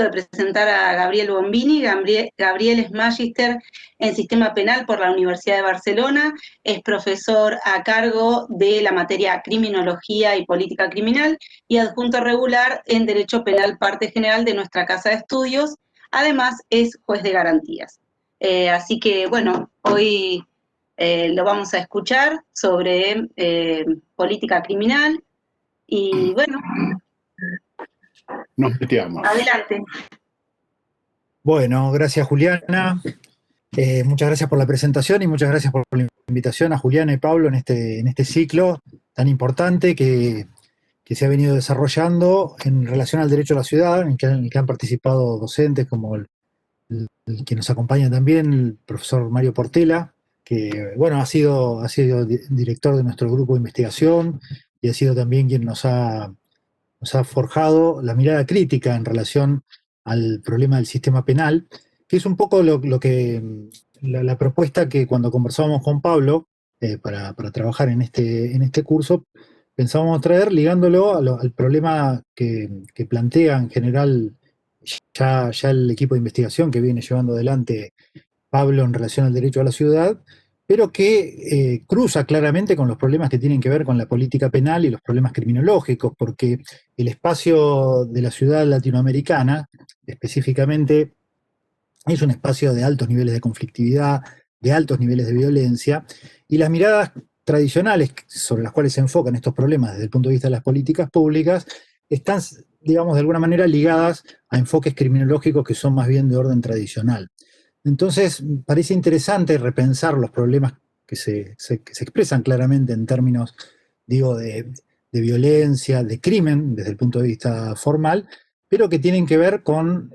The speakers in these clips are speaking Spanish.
de presentar a Gabriel Bombini. Gabriel es magíster en Sistema Penal por la Universidad de Barcelona, es profesor a cargo de la materia Criminología y Política Criminal y adjunto regular en Derecho Penal Parte General de nuestra Casa de Estudios. Además, es juez de garantías. Así que, bueno, hoy lo vamos a escuchar sobre política criminal y, bueno, nos meteamos. adelante. Bueno, gracias Juliana. Muchas gracias por la presentación y muchas gracias por la invitación a Juliana y Pablo en este ciclo tan importante que se ha venido desarrollando en relación al derecho a la ciudad, en el que han participado docentes como el que nos acompaña también, el profesor Mario Portela, que bueno, ha sido director de nuestro grupo de investigación y ha sido también quien nos ha forjado la mirada crítica en relación al problema del sistema penal, que es un poco la propuesta que cuando conversábamos con Pablo para trabajar en este curso, pensábamos traer ligándolo al problema que plantea en general ya el equipo de investigación que viene llevando adelante Pablo en relación al derecho a la ciudad, pero que cruza claramente con los problemas que tienen que ver con la política penal y los problemas criminológicos, porque el espacio de la ciudad latinoamericana, específicamente, es un espacio de altos niveles de conflictividad, de altos niveles de violencia, y las miradas tradicionales sobre las cuales se enfocan estos problemas desde el punto de vista de las políticas públicas están, digamos, de alguna manera ligadas a enfoques criminológicos que son más bien de orden tradicional. Entonces, parece interesante repensar los problemas que que se expresan claramente en términos, digo, de violencia, de crimen, desde el punto de vista formal, pero que tienen que ver con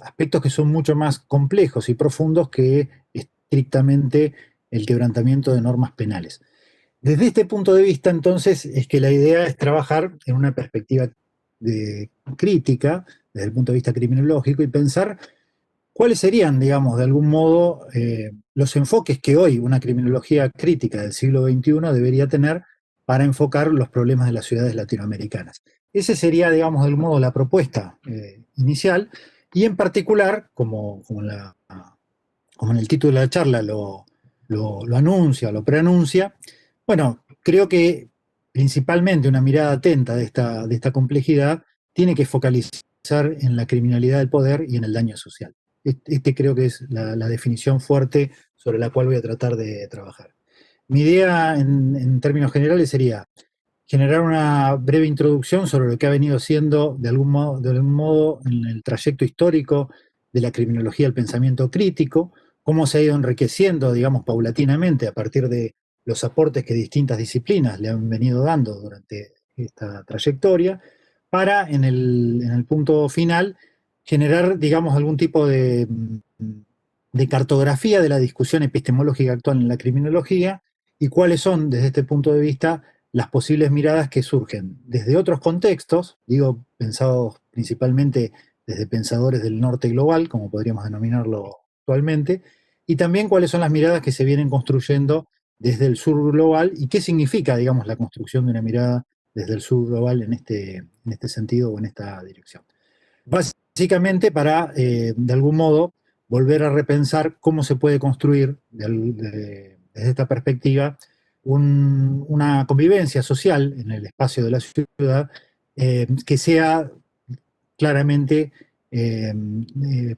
aspectos que son mucho más complejos y profundos que estrictamente el quebrantamiento de normas penales. Desde este punto de vista, entonces, es que la idea es trabajar en una perspectiva crítica, desde el punto de vista criminológico, y pensar cuáles serían, digamos, de algún modo, los enfoques que hoy una criminología crítica del siglo XXI debería tener para enfocar los problemas de las ciudades latinoamericanas. Esa sería, digamos, de algún modo la propuesta inicial, y en particular, como en el título de la charla lo anuncia, lo preanuncia, bueno, creo que principalmente una mirada atenta de esta complejidad tiene que focalizar en la criminalidad del poder y en el daño social. Este creo que es la definición fuerte sobre la cual voy a tratar de trabajar. Mi idea en términos generales sería generar una breve introducción sobre lo que ha venido siendo de algún modo en el trayecto histórico de la criminología del pensamiento crítico, cómo se ha ido enriqueciendo, digamos, paulatinamente a partir de los aportes que distintas disciplinas le han venido dando durante esta trayectoria, para en el punto final generar, digamos, algún tipo de cartografía de la discusión epistemológica actual en la criminología y cuáles son, desde este punto de vista, las posibles miradas que surgen desde otros contextos, digo, pensados principalmente desde pensadores del norte global, como podríamos denominarlo actualmente, y también cuáles son las miradas que se vienen construyendo desde el sur global y qué significa, digamos, la construcción de una mirada desde el sur global en este sentido o en esta dirección. Básicamente para, de algún modo, volver a repensar cómo se puede construir desde esta perspectiva una convivencia social en el espacio de la ciudad que sea claramente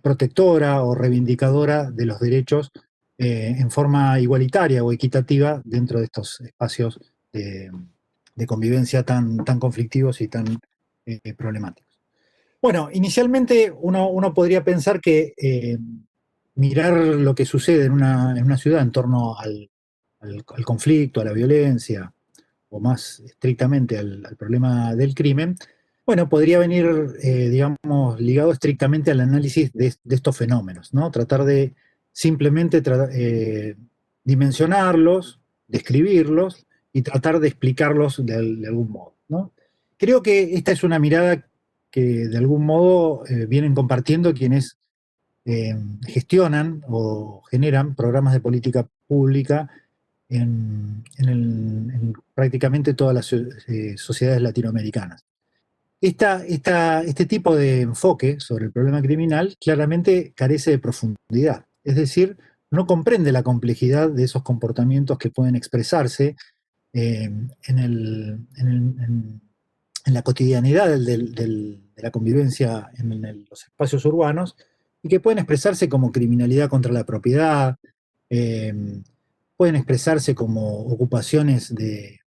protectora o reivindicadora de los derechos en forma igualitaria o equitativa dentro de estos espacios de convivencia tan conflictivos y tan problemáticos. Bueno, inicialmente uno podría pensar que mirar lo que sucede en una ciudad en torno al conflicto, a la violencia, o más estrictamente al problema del crimen, bueno, podría venir, digamos, ligado estrictamente al análisis de estos fenómenos, ¿no? Tratar de simplemente dimensionarlos, describirlos y tratar de explicarlos de algún modo, ¿no? Creo que esta es una mirada que de algún modo vienen compartiendo quienes gestionan o generan programas de política pública en prácticamente todas las sociedades latinoamericanas. Este tipo de enfoque sobre el problema criminal claramente carece de profundidad, es decir, no comprende la complejidad de esos comportamientos que pueden expresarse en la cotidianidad de la convivencia en los espacios urbanos y que pueden expresarse como criminalidad contra la propiedad, eh, pueden expresarse como ocupaciones de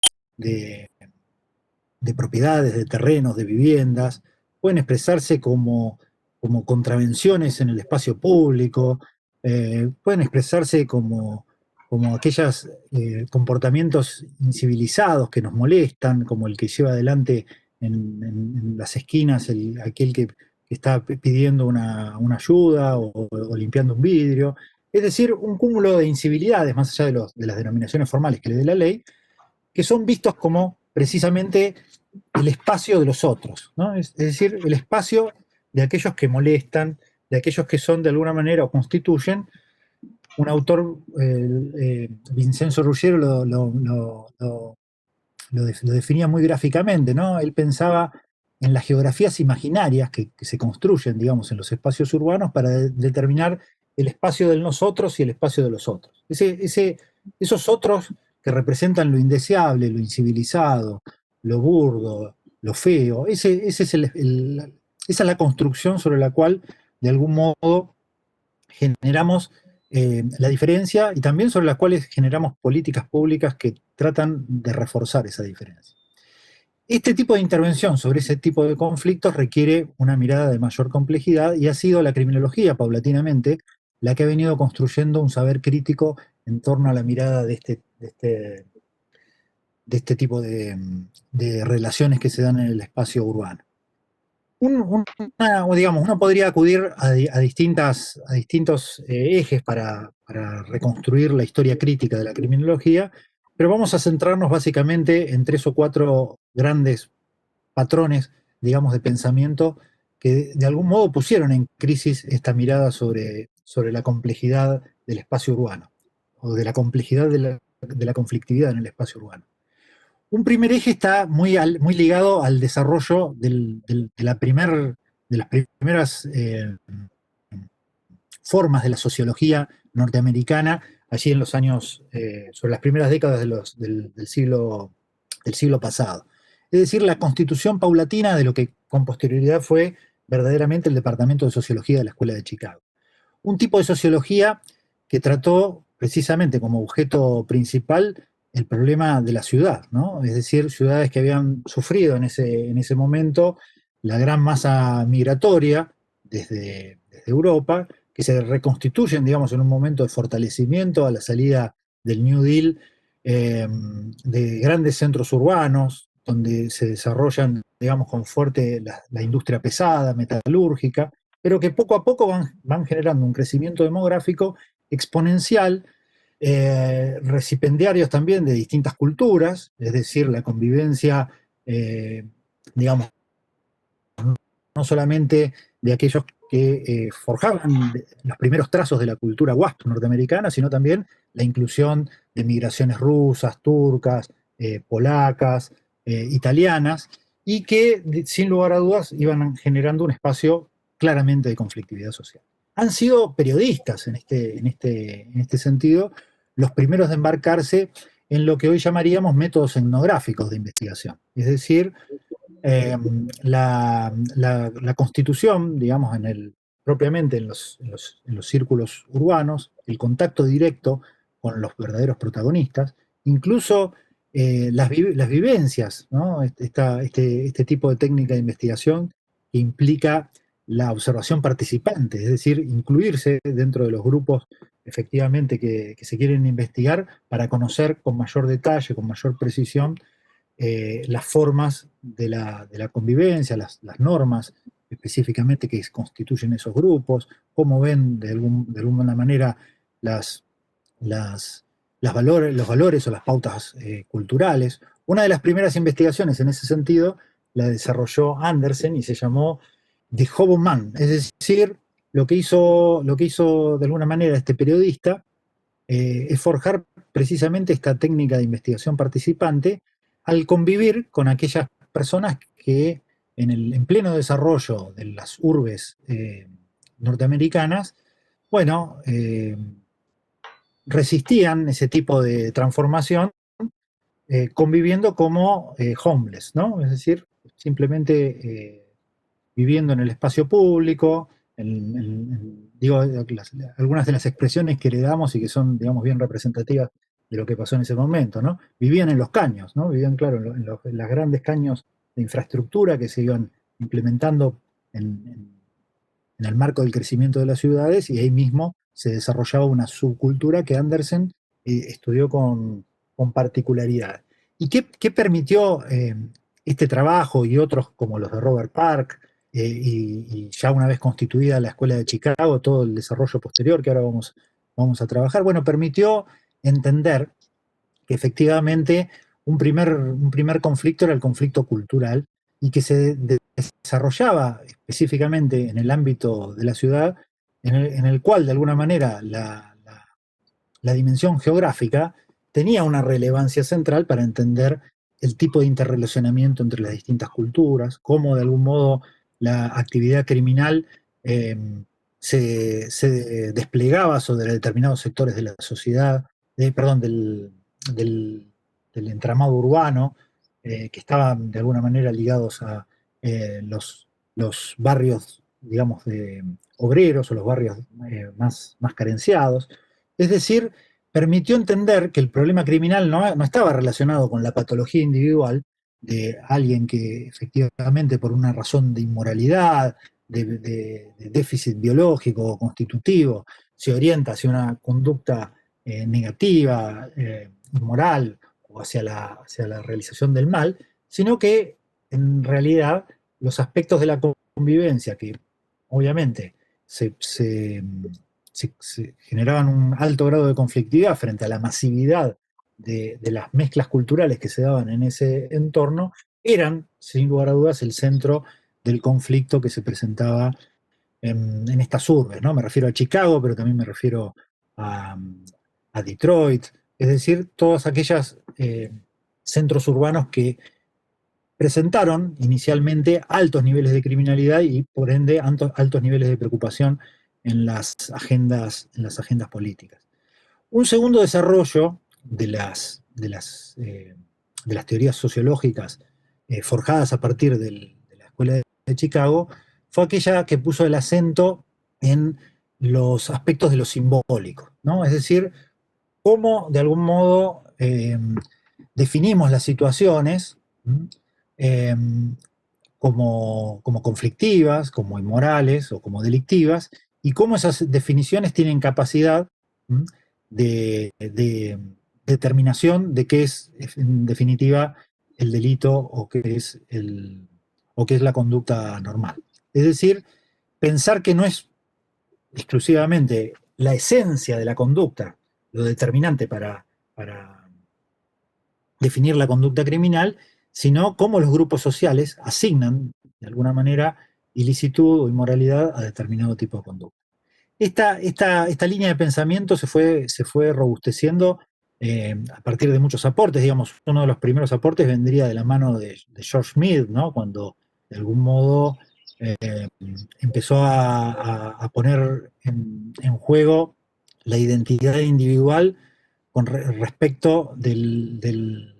de propiedades, de terrenos, de viviendas, pueden expresarse como contravenciones en el espacio público, pueden expresarse como aquellos comportamientos incivilizados que nos molestan, como el que lleva adelante en las esquinas aquel que está pidiendo una ayuda o limpiando un vidrio. Es decir, un cúmulo de incivilidades, más allá de las denominaciones formales que le dé la ley, que son vistos como precisamente el espacio de los otros, ¿no? Es decir, el espacio de aquellos que molestan, de aquellos que son de alguna manera o constituyen. Un autor, Vincenzo Ruggiero, lo definía muy gráficamente, ¿no? Él pensaba en las geografías imaginarias que se construyen, digamos, en los espacios urbanos para determinar el espacio del nosotros y el espacio de los otros. Esos otros que representan lo indeseable, lo incivilizado, lo burdo, lo feo, esa es la construcción sobre la cual, de algún modo, generamos la diferencia y también sobre las cuales generamos políticas públicas que tratan de reforzar esa diferencia. Este tipo de intervención sobre ese tipo de conflictos requiere una mirada de mayor complejidad y ha sido la criminología, paulatinamente, la que ha venido construyendo un saber crítico en torno a la mirada de este tipo de relaciones que se dan en el espacio urbano. Digamos, uno podría acudir a distintos ejes para reconstruir la historia crítica de la criminología, pero vamos a centrarnos básicamente en 3 o 4 grandes patrones, digamos, de pensamiento que de algún modo pusieron en crisis esta mirada sobre la complejidad del espacio urbano, o de la complejidad de la conflictividad en el espacio urbano. Un primer eje está muy ligado al desarrollo de las primeras formas de la sociología norteamericana, allí en los años, sobre las primeras décadas del siglo pasado. Es decir, la constitución paulatina de lo que con posterioridad fue verdaderamente el Departamento de Sociología de la Escuela de Chicago. Un tipo de sociología que trató precisamente como objeto principal el problema de la ciudad, ¿no? Es decir, ciudades que habían sufrido en ese momento la gran masa migratoria desde Europa, que se reconstituyen, digamos, en un momento de fortalecimiento a la salida del New Deal, de grandes centros urbanos, donde se desarrollan, digamos, con fuerte la industria pesada, metalúrgica, pero que poco a poco van generando un crecimiento demográfico exponencial, recipendiarios también de distintas culturas, es decir, la convivencia, digamos, no solamente de aquellos que forjaban los primeros trazos de la cultura WASP norteamericana, sino también la inclusión de migraciones rusas, turcas, polacas, italianas, y que sin lugar a dudas iban generando un espacio claramente de conflictividad social. Han sido periodistas en este sentido los primeros de embarcarse en lo que hoy llamaríamos métodos etnográficos de investigación, es decir, la constitución, digamos, propiamente en los círculos urbanos, el contacto directo con los verdaderos protagonistas, incluso las vivencias, ¿no? Este tipo de técnica de investigación que implica la observación participante, es decir, incluirse dentro de los grupos efectivamente que se quieren investigar para conocer con mayor detalle, con mayor precisión, las formas de la convivencia, las normas específicamente que constituyen esos grupos, cómo ven de alguna manera los valores o las pautas culturales. Una de las primeras investigaciones en ese sentido la desarrolló Andersen y se llamó The Hobo Man, es decir, lo que hizo de alguna manera este periodista es forjar precisamente esta técnica de investigación participante al convivir con aquellas personas que en pleno desarrollo de las urbes norteamericanas, bueno, resistían ese tipo de transformación conviviendo como homeless, ¿no? Es decir, simplemente viviendo en el espacio público, digo, algunas de las expresiones que le damos y que son, digamos, bien representativas de lo que pasó en ese momento, ¿no? Vivían en los caños, ¿no? Vivían, claro, en las grandes caños de infraestructura que se iban implementando en el marco del crecimiento de las ciudades, y ahí mismo se desarrollaba una subcultura que Andersen estudió con particularidad. ¿Y qué permitió este trabajo y otros como los de Robert Park, y ya una vez constituida la Escuela de Chicago, todo el desarrollo posterior que ahora vamos a trabajar? Bueno, permitió entender que efectivamente un primer conflicto era el conflicto cultural, y que se desarrollaba específicamente en el ámbito de la ciudad, en el cual de alguna manera la dimensión geográfica tenía una relevancia central para entender el tipo de interrelacionamiento entre las distintas culturas, cómo de algún modo la actividad criminal eh, se desplegaba sobre determinados sectores de la sociedad, perdón, del entramado urbano, que estaban de alguna manera ligados a los barrios, digamos, de obreros, o los barrios más carenciados. Es decir, permitió entender que el problema criminal no estaba relacionado con la patología individual de alguien que efectivamente, por una razón de inmoralidad, de déficit biológico o constitutivo, se orienta hacia una conducta negativa, inmoral, o hacia la realización del mal, sino que en realidad los aspectos de la convivencia, que obviamente se generaban un alto grado de conflictividad frente a la masividad de las mezclas culturales que se daban en ese entorno, eran, sin lugar a dudas, el centro del conflicto que se presentaba en estas urbes, ¿no? Me refiero a Chicago, pero también me refiero a Detroit, es decir, todos aquellos centros urbanos que presentaron inicialmente altos niveles de criminalidad y por ende altos niveles de preocupación en las agendas políticas. Un segundo desarrollo de las teorías sociológicas forjadas a partir de la Escuela de Chicago fue aquella que puso el acento en los aspectos de lo simbólico, ¿no? Es decir, cómo de algún modo definimos las situaciones eh, como conflictivas, como inmorales o como delictivas, y cómo esas definiciones tienen capacidad de determinación de qué es, en definitiva, el delito, o qué es la conducta normal. Es decir, pensar que no es exclusivamente la esencia de la conducta lo determinante para definir la conducta criminal, sino cómo los grupos sociales asignan, de alguna manera, ilicitud o inmoralidad a determinado tipo de conducta. Esta línea de pensamiento se fue robusteciendo a partir de muchos aportes. Digamos, uno de los primeros aportes vendría de la mano de George Mead, ¿no? Cuando de algún modo empezó a poner en juego la identidad individual con respecto de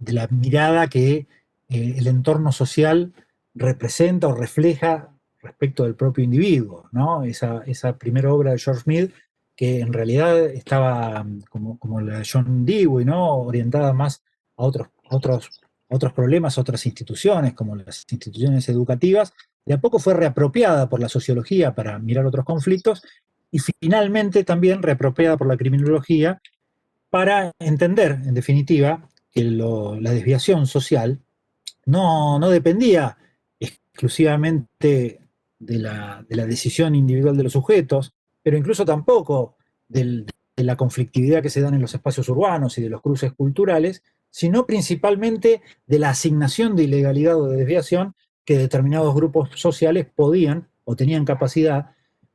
la mirada que el entorno social representa o refleja respecto del propio individuo, ¿no? Esa primera obra de George Mead, que en realidad estaba como la de John Dewey, ¿no? Orientada más a otros problemas, a otras instituciones, como las instituciones educativas, de a poco fue reapropiada por la sociología para mirar otros conflictos, y finalmente también reapropiada por la criminología para entender, en definitiva, que la desviación social no dependía exclusivamente de la decisión individual de los sujetos, pero incluso tampoco de la conflictividad que se dan en los espacios urbanos y de los cruces culturales, sino principalmente de la asignación de ilegalidad o de desviación que determinados grupos sociales podían o tenían capacidad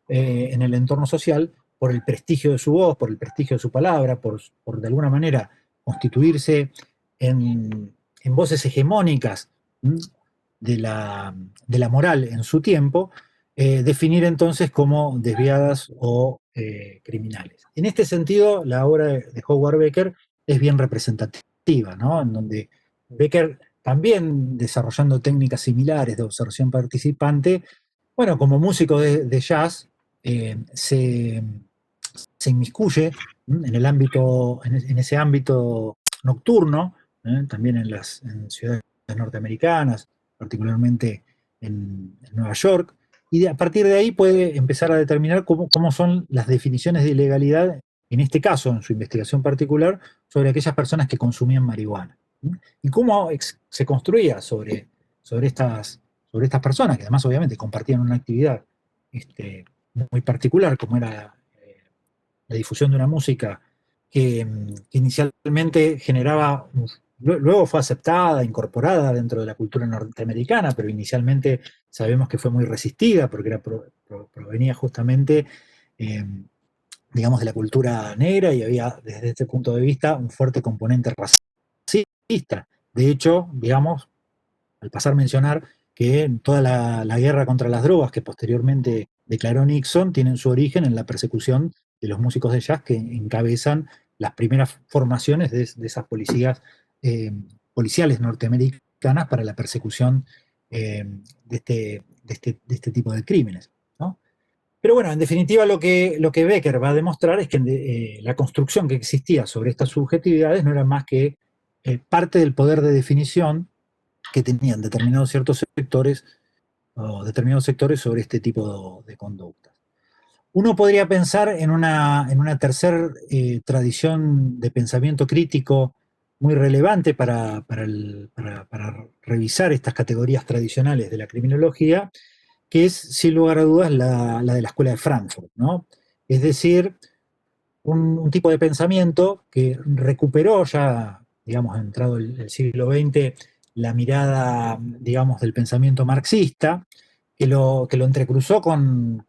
en el entorno social, por el prestigio de su voz, por el prestigio de su palabra, por de alguna manera constituirse en voces hegemónicas de la moral en su tiempo, definir entonces como desviadas o criminales. En este sentido, la obra de Howard Becker es bien representativa, ¿no? En donde Becker, también desarrollando técnicas similares de observación participante, bueno, como músico de jazz, se inmiscuye en el ámbito, en ese ámbito nocturno, también en ciudades norteamericanas, particularmente en Nueva York, y a partir de ahí puede empezar a determinar cómo son las definiciones de ilegalidad, en este caso, en su investigación particular, sobre aquellas personas que consumían marihuana. Y cómo se construía sobre estas personas, que además obviamente compartían una actividad muy particular, como era la difusión de una música que inicialmente generaba, luego fue aceptada, incorporada dentro de la cultura norteamericana, pero inicialmente sabemos que fue muy resistida porque provenía justamente, eh, digamos, de la cultura negra, y había desde este punto de vista un fuerte componente racista. De hecho, digamos, al pasar a mencionar que toda la guerra contra las drogas que posteriormente declaró Nixon tienen su origen en la persecución de los músicos de jazz que encabezan las primeras formaciones de esas policías policiales norteamericanas para la persecución de este tipo de crímenes, ¿no? Pero bueno, en definitiva lo que Becker va a demostrar es que la construcción que existía sobre estas subjetividades no era más que parte del poder de definición que tenían determinados sectores sobre este tipo de conductas. Uno podría pensar en una tercera tradición de pensamiento crítico muy relevante para revisar estas categorías tradicionales de la criminología, que es, sin lugar a dudas, la de la Escuela de Frankfurt, ¿no? Es decir, un tipo de pensamiento que recuperó ya, digamos, entrado el siglo XX, la mirada, digamos, del pensamiento marxista, que lo entrecruzó con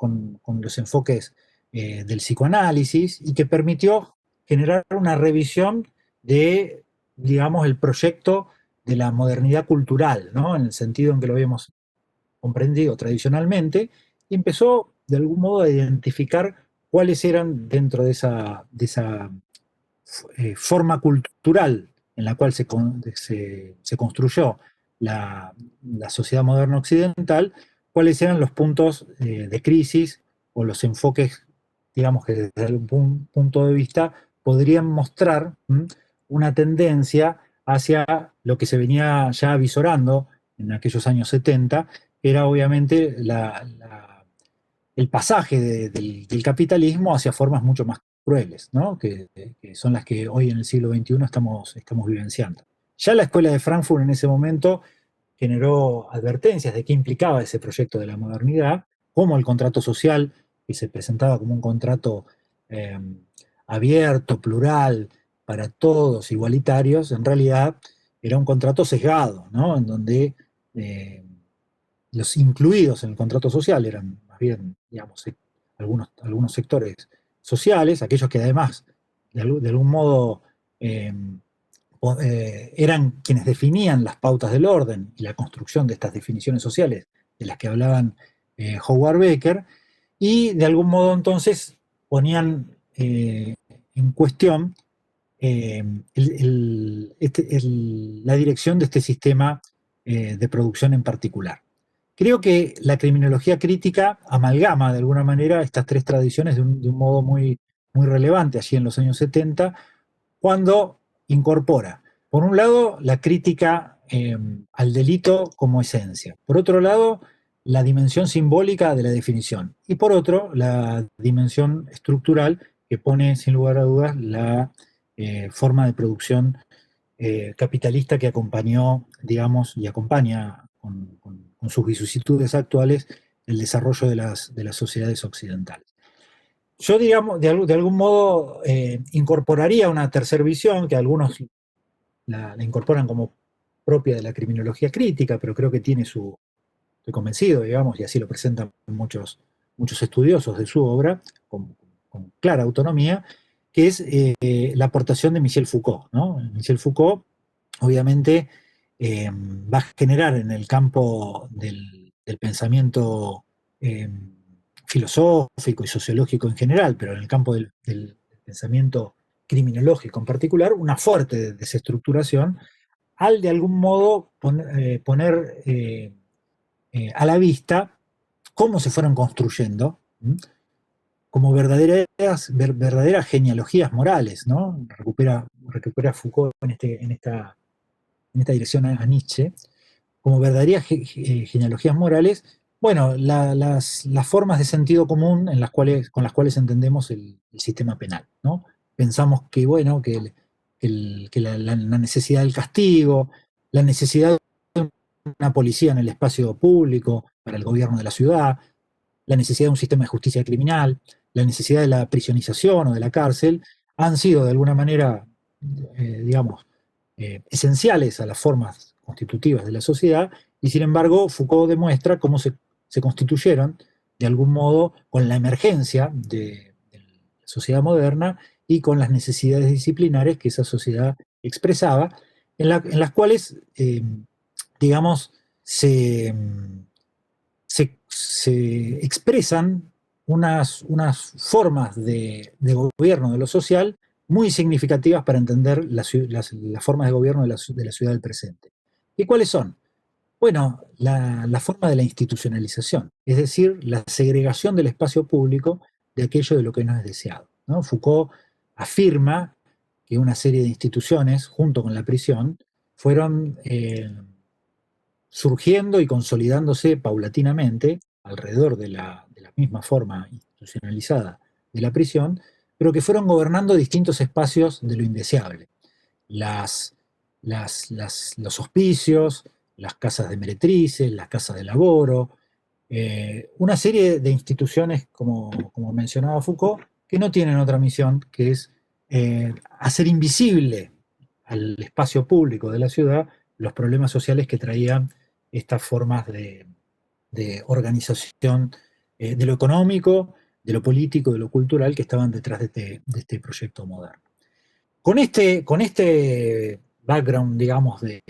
los enfoques del psicoanálisis, y que permitió generar una revisión de, digamos, el proyecto de la modernidad cultural, ¿no? En el sentido en que lo habíamos comprendido tradicionalmente, y empezó de algún modo a identificar cuáles eran, dentro de esa forma cultural en la cual se construyó la sociedad moderna occidental, cuáles eran los puntos de crisis o los enfoques, digamos, que desde algún punto de vista podrían mostrar una tendencia hacia lo que se venía ya avisorando en aquellos años 70, que era obviamente el pasaje del capitalismo hacia formas mucho más crueles, ¿no? Que son las que hoy en el siglo XXI estamos vivenciando. Ya la Escuela de Frankfurt en ese momento generó advertencias de qué implicaba ese proyecto de la modernidad, cómo el contrato social, que se presentaba como un contrato eh, abierto, plural, para todos, igualitarios, en realidad era un contrato sesgado, ¿no? En donde eh, los incluidos en el contrato social eran más bien, digamos, algunos sectores sociales, aquellos que además, de algún modo, eh, eran quienes definían las pautas del orden y la construcción de estas definiciones sociales de las que hablaban Howard Becker, y de algún modo entonces ponían en cuestión la dirección de este sistema de producción en particular. Creo que la criminología crítica amalgama de alguna manera estas tres tradiciones de un modo muy relevante allí en los años 70, cuando incorpora, por un lado, la crítica al delito como esencia; por otro lado, la dimensión simbólica de la definición; y por otro, la dimensión estructural, que pone sin lugar a dudas la forma de producción capitalista que acompañó, digamos, y acompaña con sus vicisitudes actuales el desarrollo de las sociedades occidentales. Yo, digamos, de algún modo incorporaría una tercera visión, que algunos la incorporan como propia de la criminología crítica, pero creo que estoy convencido, digamos, y así lo presentan muchos estudiosos de su obra, con clara autonomía, que es la aportación de Michel Foucault, ¿no? Michel Foucault, obviamente, va a generar en el campo del pensamiento filosófico y sociológico en general, pero en el campo del pensamiento criminológico en particular, una fuerte desestructuración al de algún modo poner a la vista cómo se fueron construyendo como verdaderas genealogías morales, ¿no? Recupera Foucault en esta dirección a Nietzsche, como verdaderas genealogías morales, bueno, las formas de sentido común con las cuales entendemos el sistema penal, ¿no? Pensamos que, bueno, que la necesidad del castigo, la necesidad de una policía en el espacio público para el gobierno de la ciudad, la necesidad de un sistema de justicia criminal, la necesidad de la prisionización o de la cárcel, han sido de alguna manera, digamos, esenciales a las formas constitutivas de la sociedad, y sin embargo Foucault demuestra cómo se constituyeron de algún modo con la emergencia de la sociedad moderna y con las necesidades disciplinares que esa sociedad expresaba, en las cuales, digamos, se expresan unas formas de gobierno de lo social muy significativas para entender las formas de gobierno de la ciudad del presente. ¿Y cuáles son? Bueno, la forma de la institucionalización, es decir, la segregación del espacio público de aquello de lo que no es deseado, ¿no? Foucault afirma que una serie de instituciones, junto con la prisión, fueron surgiendo y consolidándose paulatinamente alrededor de la misma forma institucionalizada de la prisión, pero que fueron gobernando distintos espacios de lo indeseable. Las, los hospicios, las casas de meretrices, las casas de laboro, una serie de instituciones, como mencionaba Foucault, que no tienen otra misión que es hacer invisible al espacio público de la ciudad los problemas sociales que traían estas formas de organización de lo económico, de lo político, de lo cultural que estaban detrás de este proyecto moderno. Con este background, digamos, de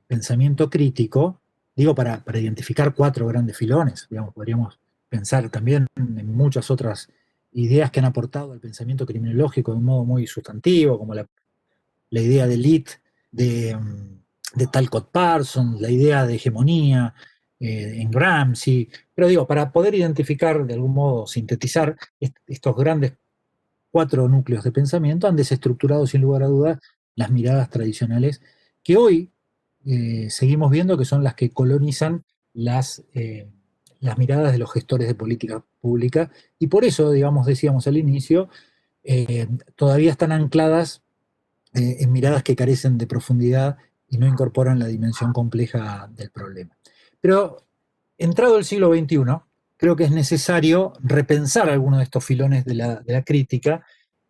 pensamiento crítico, digo, para identificar cuatro grandes filones, digamos, podríamos pensar también en muchas otras ideas que han aportado al pensamiento criminológico de un modo muy sustantivo, como la idea de elite de Talcott Parsons, la idea de hegemonía en Gramsci, pero digo, para poder identificar, de algún modo, sintetizar estos grandes cuatro núcleos de pensamiento, han desestructurado sin lugar a dudas las miradas tradicionales que hoy seguimos viendo que son las que colonizan las miradas de los gestores de política pública, y por eso, digamos, decíamos al inicio, todavía están ancladas en miradas que carecen de profundidad y no incorporan la dimensión compleja del problema. Pero entrado el siglo XXI, creo que es necesario repensar algunos de estos filones de la crítica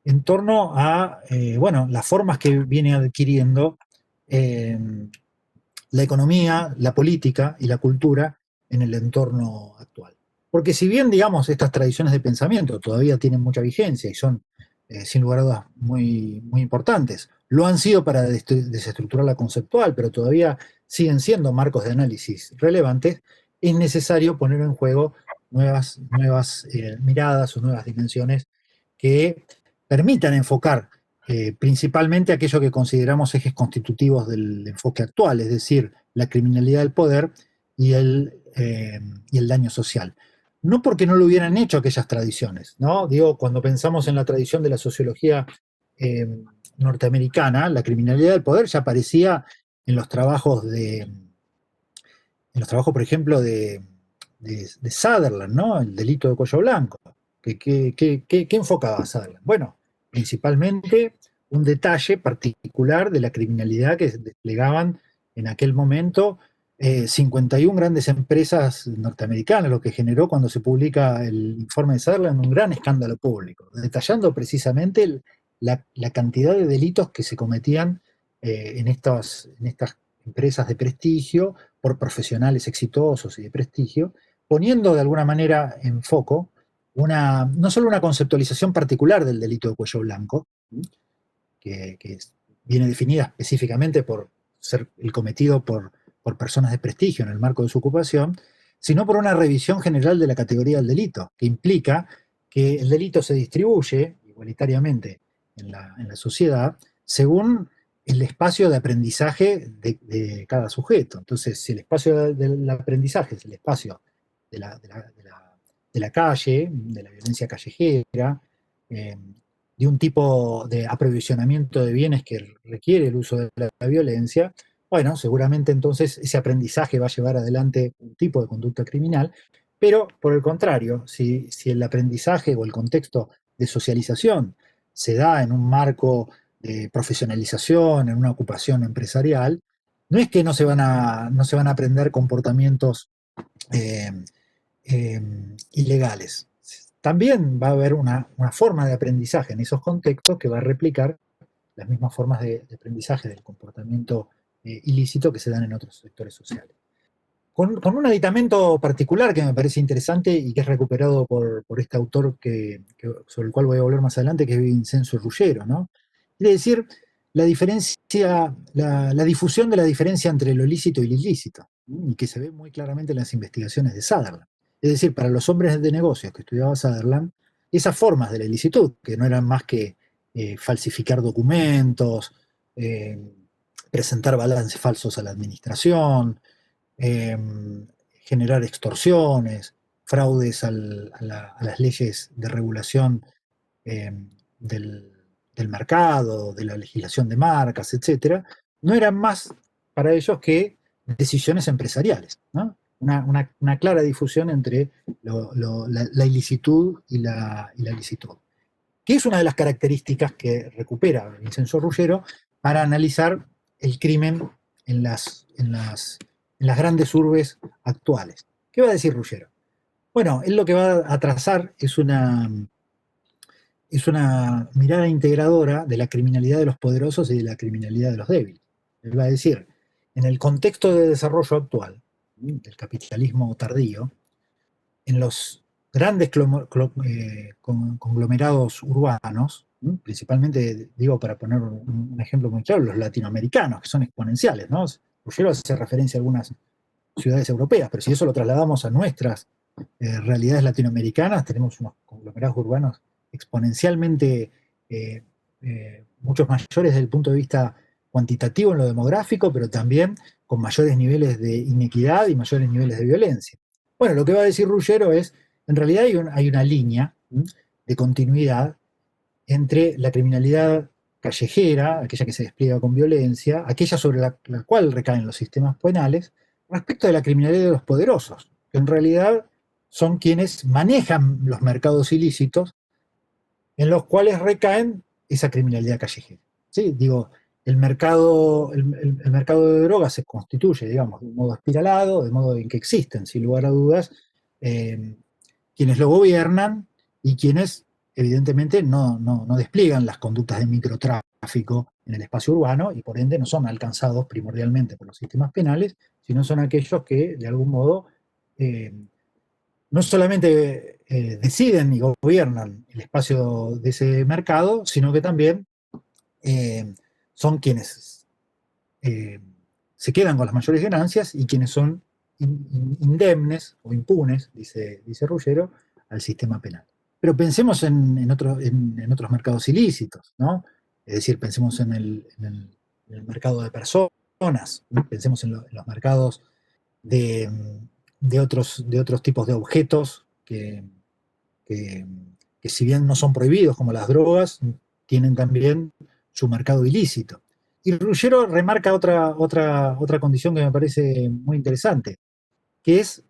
en torno a, bueno, las formas que viene adquiriendo eh, la economía, la política y la cultura en el entorno actual. Porque si bien, digamos, estas tradiciones de pensamiento todavía tienen mucha vigencia y son, sin lugar a dudas, muy, muy importantes, lo han sido para desestructurar la conceptual, pero todavía siguen siendo marcos de análisis relevantes, es necesario poner en juego nuevas miradas o nuevas dimensiones que permitan enfocar principalmente aquello que consideramos ejes constitutivos del enfoque actual, es decir, la criminalidad del poder y el daño social. No porque no lo hubieran hecho aquellas tradiciones, ¿no? Digo, cuando pensamos en la tradición de la sociología eh, norteamericana, la criminalidad del poder ya aparecía en los trabajos por ejemplo, de Sutherland, ¿no? El delito de cuello blanco. ¿Qué enfocaba Sutherland? Bueno, principalmente un detalle particular de la criminalidad que desplegaban en aquel momento 51 grandes empresas norteamericanas, lo que generó cuando se publica el informe de Sutherland un gran escándalo público, detallando precisamente la cantidad de delitos que se cometían en estas empresas de prestigio por profesionales exitosos y de prestigio, poniendo de alguna manera en foco no solo una conceptualización particular del delito de cuello blanco, que viene definida específicamente por ser el cometido por personas de prestigio en el marco de su ocupación, sino por una revisión general de la categoría del delito, que implica que el delito se distribuye igualitariamente en la sociedad según el espacio de aprendizaje de cada sujeto. Entonces, si el espacio del aprendizaje es el espacio de la calle, de la violencia callejera, de un tipo de aprovisionamiento de bienes que requiere el uso de la violencia, bueno, seguramente entonces ese aprendizaje va a llevar adelante un tipo de conducta criminal, pero por el contrario, si el aprendizaje o el contexto de socialización se da en un marco de profesionalización, en una ocupación empresarial, no es que no se van a aprender comportamientos eh, ilegales. También va a haber una forma de aprendizaje en esos contextos que va a replicar las mismas formas de aprendizaje del comportamiento ilícito que se dan en otros sectores sociales. Con un aditamento particular que me parece interesante y que es recuperado por este autor sobre el cual voy a volver más adelante, que es Vincenzo Ruggiero, ¿no? Es decir, la diferencia, la difusión de la diferencia entre lo lícito y lo ilícito, ¿no? Y que se ve muy claramente en las investigaciones de Sutherland. Es decir, para los hombres de negocios que estudiaba Sutherland, esas formas de la ilicitud, que no eran más que falsificar documentos, eh, presentar balances falsos a la administración, eh, generar extorsiones, fraudes a las leyes de regulación eh, del, del mercado, de la legislación de marcas, etcétera, no eran más para ellos que decisiones empresariales, ¿no? Una clara difusión entre la ilicitud y la licitud, que es una de las características que recupera Vincenzo Ruggiero para analizar el crimen en las grandes urbes actuales. ¿Qué va a decir Ruggiero? Bueno, él lo que va a trazar es una mirada integradora de la criminalidad de los poderosos y de la criminalidad de los débiles. Él va a decir, en el contexto de desarrollo actual, del capitalismo tardío, en los grandes conglomerados urbanos, principalmente, digo, para poner un ejemplo muy claro, los latinoamericanos, que son exponenciales, ¿no? Ruggiero hace referencia a algunas ciudades europeas, pero si eso lo trasladamos a nuestras realidades latinoamericanas, tenemos unos conglomerados urbanos exponencialmente muchos mayores desde el punto de vista cuantitativo en lo demográfico, pero también con mayores niveles de inequidad y mayores niveles de violencia. Bueno, lo que va a decir Ruggiero es, en realidad hay una línea de continuidad entre la criminalidad callejera, aquella que se despliega con violencia, aquella sobre la cual recaen los sistemas penales, respecto de la criminalidad de los poderosos, que en realidad son quienes manejan los mercados ilícitos en los cuales recaen esa criminalidad callejera. ¿Sí? Digo, el mercado de drogas se constituye, digamos, de un modo espiralado, de modo en que existen, sin lugar a dudas, quienes lo gobiernan y quienes evidentemente no despliegan las conductas de microtráfico en el espacio urbano y por ende no son alcanzados primordialmente por los sistemas penales, sino son aquellos que de algún modo no solamente deciden y gobiernan el espacio de ese mercado, sino que también son quienes se quedan con las mayores ganancias y quienes son indemnes o impunes, dice Ruggiero, al sistema penal. Pero pensemos en otros mercados ilícitos, ¿no? Es decir, pensemos en el mercado de personas, ¿no? Pensemos en los mercados de, de otros tipos de objetos que, que si bien no son prohibidos como las drogas, tienen también su mercado ilícito. Y Ruggiero remarca otra condición que me parece muy interesante, que es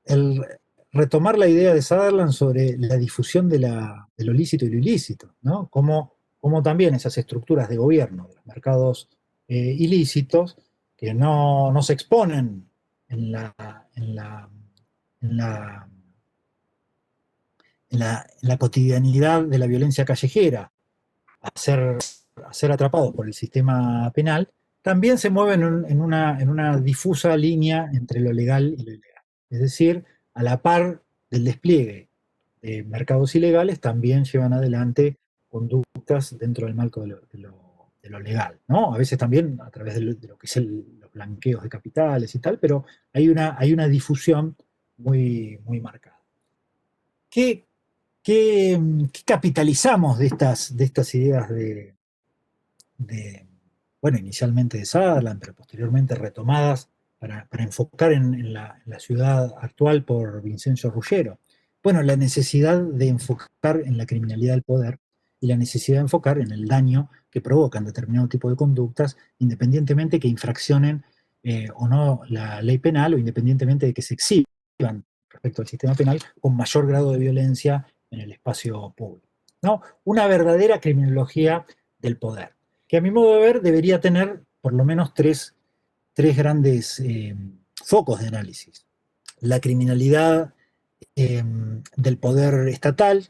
el retomar la idea de Sutherland sobre la difusión de lo lícito y lo ilícito, ¿no? Como también esas estructuras de gobierno de los mercados ilícitos que no se exponen en la, en la, en la, en la cotidianidad de la violencia callejera, a ser atrapados por el sistema penal, también se mueven en una difusa línea entre lo legal y lo ilegal. Es decir, a la par del despliegue de mercados ilegales, también llevan adelante conductas dentro del marco de de lo legal, ¿no? A veces también a través de lo que es los blanqueos de capitales y tal, pero hay una difusión muy marcada. ¿Qué, qué capitalizamos de estas ideas bueno, inicialmente de Sutherland, pero posteriormente retomadas para enfocar en la ciudad actual por Vincenzo Ruggiero? Bueno, la necesidad de enfocar en la criminalidad del poder y la necesidad de enfocar en el daño que provocan determinado tipo de conductas, independientemente que infraccionen o no la ley penal o independientemente de que se exhiban respecto al sistema penal con mayor grado de violencia en el espacio público, ¿no? Una verdadera criminología del poder, que a mi modo de ver debería tener por lo menos tres grandes focos de análisis. La criminalidad del poder estatal,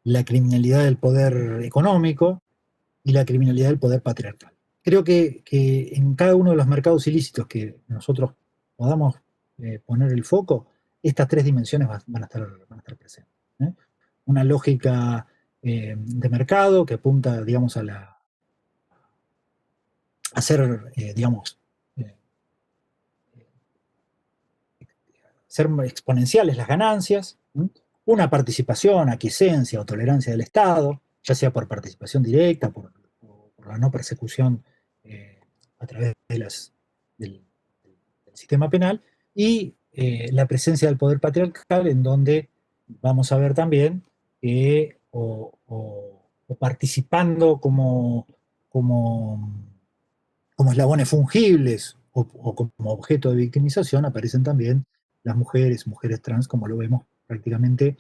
la criminalidad del poder económico y la criminalidad del poder patriarcal. Creo que en cada uno de los mercados ilícitos que nosotros podamos poner el foco, estas tres dimensiones van a estar presentes, ¿eh? Una lógica de mercado que apunta, digamos, a hacer, digamos, eh, ser exponenciales las ganancias, ¿m? Una participación, aquiescencia o tolerancia del Estado, ya sea por participación directa, por la no persecución a través del, del sistema penal, y la presencia del poder patriarcal, en donde vamos a ver también que o participando como, como eslabones fungibles o como objeto de victimización aparecen también las mujeres trans, como lo vemos prácticamente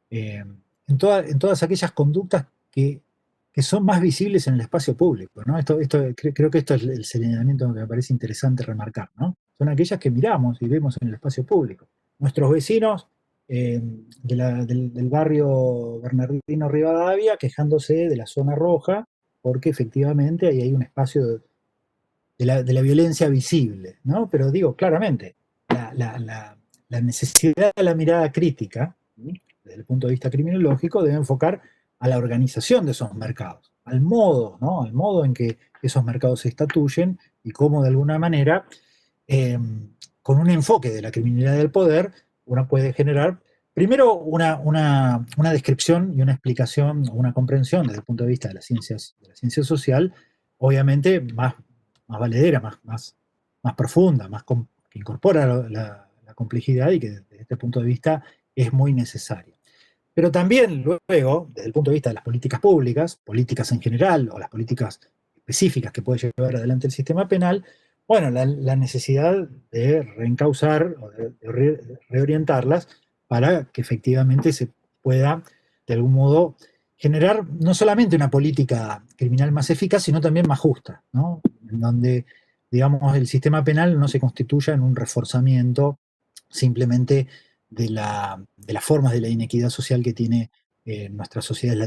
en todas aquellas conductas que son más visibles en el espacio público, ¿no? Creo que esto es el señalamiento que me parece interesante remarcar, ¿no? Son aquellas que miramos y vemos en el espacio público. Nuestros vecinos del barrio Bernardino Rivadavia quejándose de la zona roja, porque efectivamente ahí hay un espacio de la violencia visible, ¿no? Pero digo claramente, la necesidad de la mirada crítica, ¿sí?, desde el punto de vista criminológico, debe enfocar a la organización de esos mercados, al modo, ¿no?, al modo en que esos mercados se estatuyen y cómo de alguna manera, eh, con un enfoque de la criminalidad del poder, uno puede generar primero una descripción y una explicación, una comprensión desde el punto de vista de la ciencia social, obviamente más valedera, más profunda, que incorpora la complejidad y que desde este punto de vista es muy necesaria. Pero también luego, desde el punto de vista de las políticas públicas, políticas en general o las políticas específicas que puede llevar adelante el sistema penal, bueno, la necesidad de reencauzar o de reorientarlas para que efectivamente se pueda, de algún modo, generar no solamente una política criminal más eficaz, sino también más justa, ¿no? En donde, digamos, el sistema penal no se constituya en un reforzamiento simplemente de las formas de la inequidad social que tiene nuestras sociedades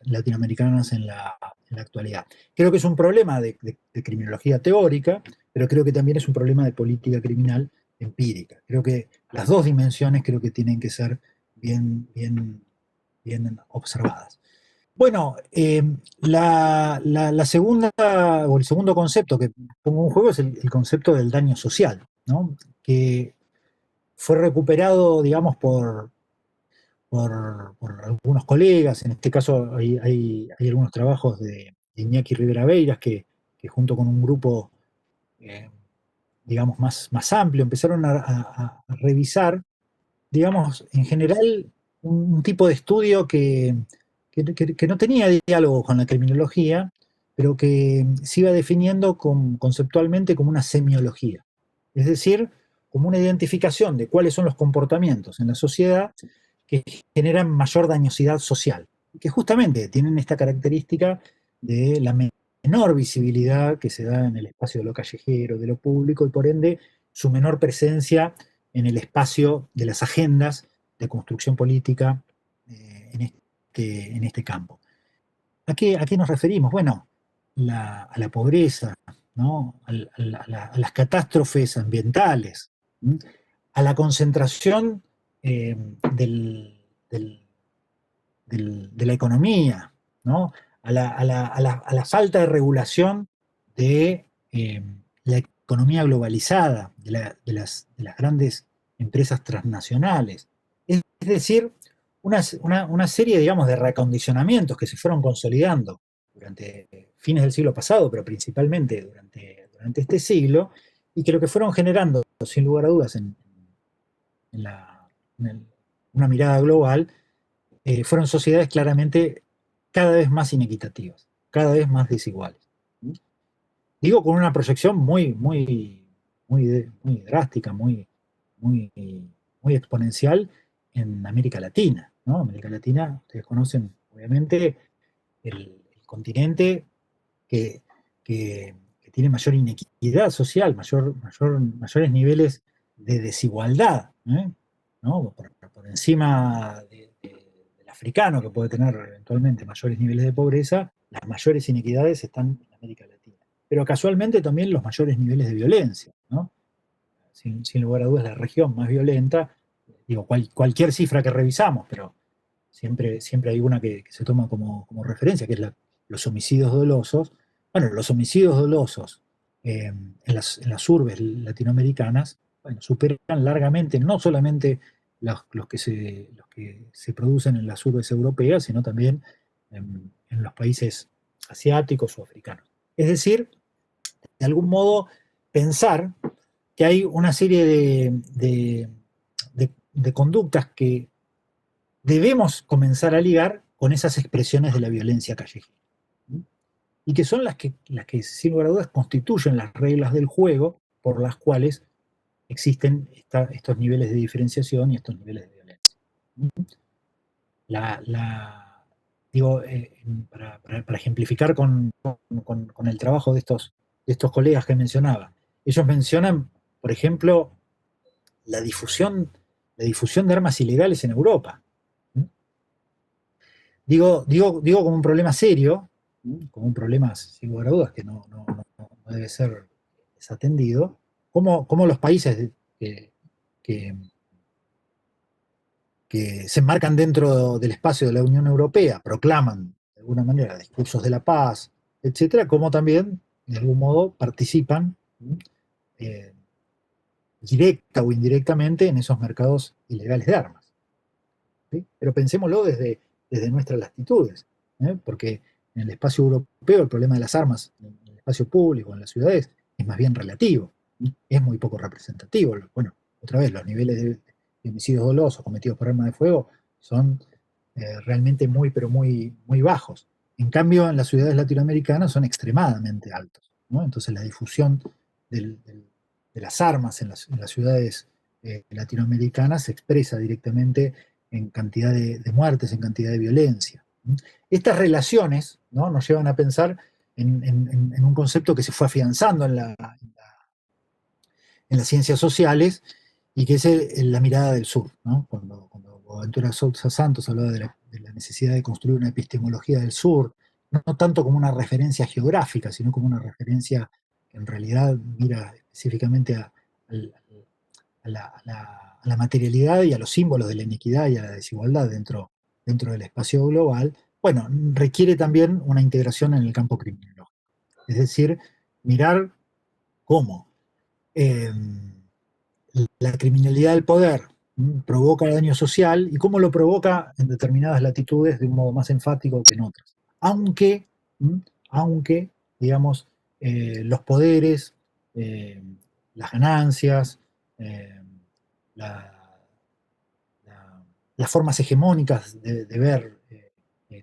latinoamericanas en la actualidad. Creo que es un problema de criminología teórica, pero creo que también es un problema de política criminal empírica. Creo que las dos dimensiones creo que tienen que ser bien observadas. Bueno, la segunda o el segundo concepto que pongo en juego es el concepto del daño social, ¿no?, que fue recuperado, digamos, por algunos colegas. En este caso hay algunos trabajos de Iñaki Rivera Beiras que junto con un grupo, eh, digamos, más amplio, empezaron a revisar, digamos, en general, un tipo de estudio que no tenía diálogo con la criminología, pero que se iba definiendo conceptualmente como una semiología. Es decir, como una identificación de cuáles son los comportamientos en la sociedad que generan mayor dañosidad social, que justamente tienen esta característica de la menor visibilidad que se da en el espacio de lo callejero, de lo público, y por ende su menor presencia en el espacio de las agendas de construcción política en este campo. A qué nos referimos? Bueno, a la pobreza, ¿no?, a las catástrofes ambientales, ¿m?, a la concentración del, del, de la economía, ¿no?, a la falta de regulación de la economía globalizada, de las grandes empresas transnacionales. Es decir, una serie, digamos, de reacondicionamientos que se fueron consolidando durante fines del siglo pasado, pero principalmente durante este siglo, y que lo que fueron generando, sin lugar a dudas, en la- una mirada global, fueron sociedades claramente cada vez más inequitativas, cada vez más desiguales. Digo, con una proyección muy drástica, muy, muy exponencial en América Latina, ¿no? América Latina, ustedes conocen, obviamente, el continente que, que tiene mayor inequidad social, mayores niveles de desigualdad, ¿eh? ¿No? Por encima del africano, que puede tener eventualmente mayores niveles de pobreza, las mayores inequidades están en América Latina. Pero casualmente también los mayores niveles de violencia, ¿no? Sin lugar a dudas, la región más violenta, digo, cualquier cifra que revisamos, pero siempre hay una que se toma como referencia, que es los homicidios dolosos. Bueno, los homicidios dolosos en las urbes latinoamericanas, bueno, superan largamente no solamente los que se producen en las urbes europeas, sino también en los países asiáticos o africanos. Es decir, de algún modo, pensar que hay una serie de conductas que debemos comenzar a ligar con esas expresiones de la violencia callejera. Y que son las que, sin lugar a dudas, constituyen las reglas del juego por las cuales existen estos niveles de diferenciación y estos niveles de violencia. Digo, para ejemplificar con el trabajo de estos colegas que mencionaba, ellos mencionan, por ejemplo, la difusión de armas ilegales en Europa. Digo como un problema serio, como un problema, sin lugar a dudas, que no debe ser desatendido, cómo los países que, que se enmarcan dentro del espacio de la Unión Europea proclaman, de alguna manera, discursos de la paz, etcétera, como también, de algún modo, participan eh, directa o indirectamente en esos mercados ilegales de armas. ¿Sí? Pero pensémoslo desde nuestras latitudes, porque en el espacio europeo el problema de las armas, en el espacio público, en las ciudades, es más bien relativo, es muy poco representativo. Bueno, otra vez, los niveles de homicidios dolosos cometidos por arma de fuego son realmente pero muy bajos. En cambio, en las ciudades latinoamericanas son extremadamente altos, ¿no? Entonces la difusión de las armas en las ciudades latinoamericanas se expresa directamente en cantidad de muertes, en cantidad de violencia. Estas relaciones, ¿no?, nos llevan a pensar en un concepto que se fue afianzando en las ciencias sociales y que es la mirada del sur, ¿no? Cuando Boaventura Sousa Santos hablaba de la necesidad de construir una epistemología del sur, no tanto como una referencia geográfica, sino como una referencia que en realidad mira específicamente a la materialidad y a los símbolos de la inequidad y a la desigualdad dentro del espacio global, bueno, requiere también una integración en el campo criminológico. Es decir, mirar cómo eh, la criminalidad del poder provoca daño social y cómo lo provoca en determinadas latitudes de un modo más enfático que en otras. Aunque digamos, los poderes, eh, las ganancias, eh, la- las formas hegemónicas de ver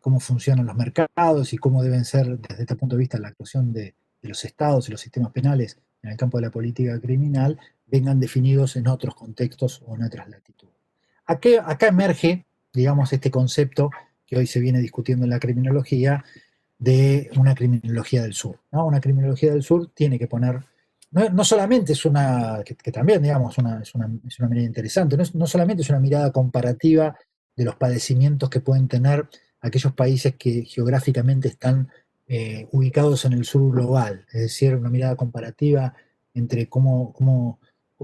cómo funcionan los mercados y cómo deben ser, desde este punto de vista, la actuación de los estados y los sistemas penales en el campo de la política criminal, vengan definidos en otros contextos o en otras latitudes. Acá emerge, digamos, este concepto que hoy se viene discutiendo en la criminología, de una criminología del sur, ¿no? Una criminología del sur tiene que poner, no solamente es que también, digamos, es una mirada interesante, no solamente es una mirada comparativa de los padecimientos que pueden tener aquellos países que geográficamente están ubicados en el sur global, es decir, una mirada comparativa entre cómo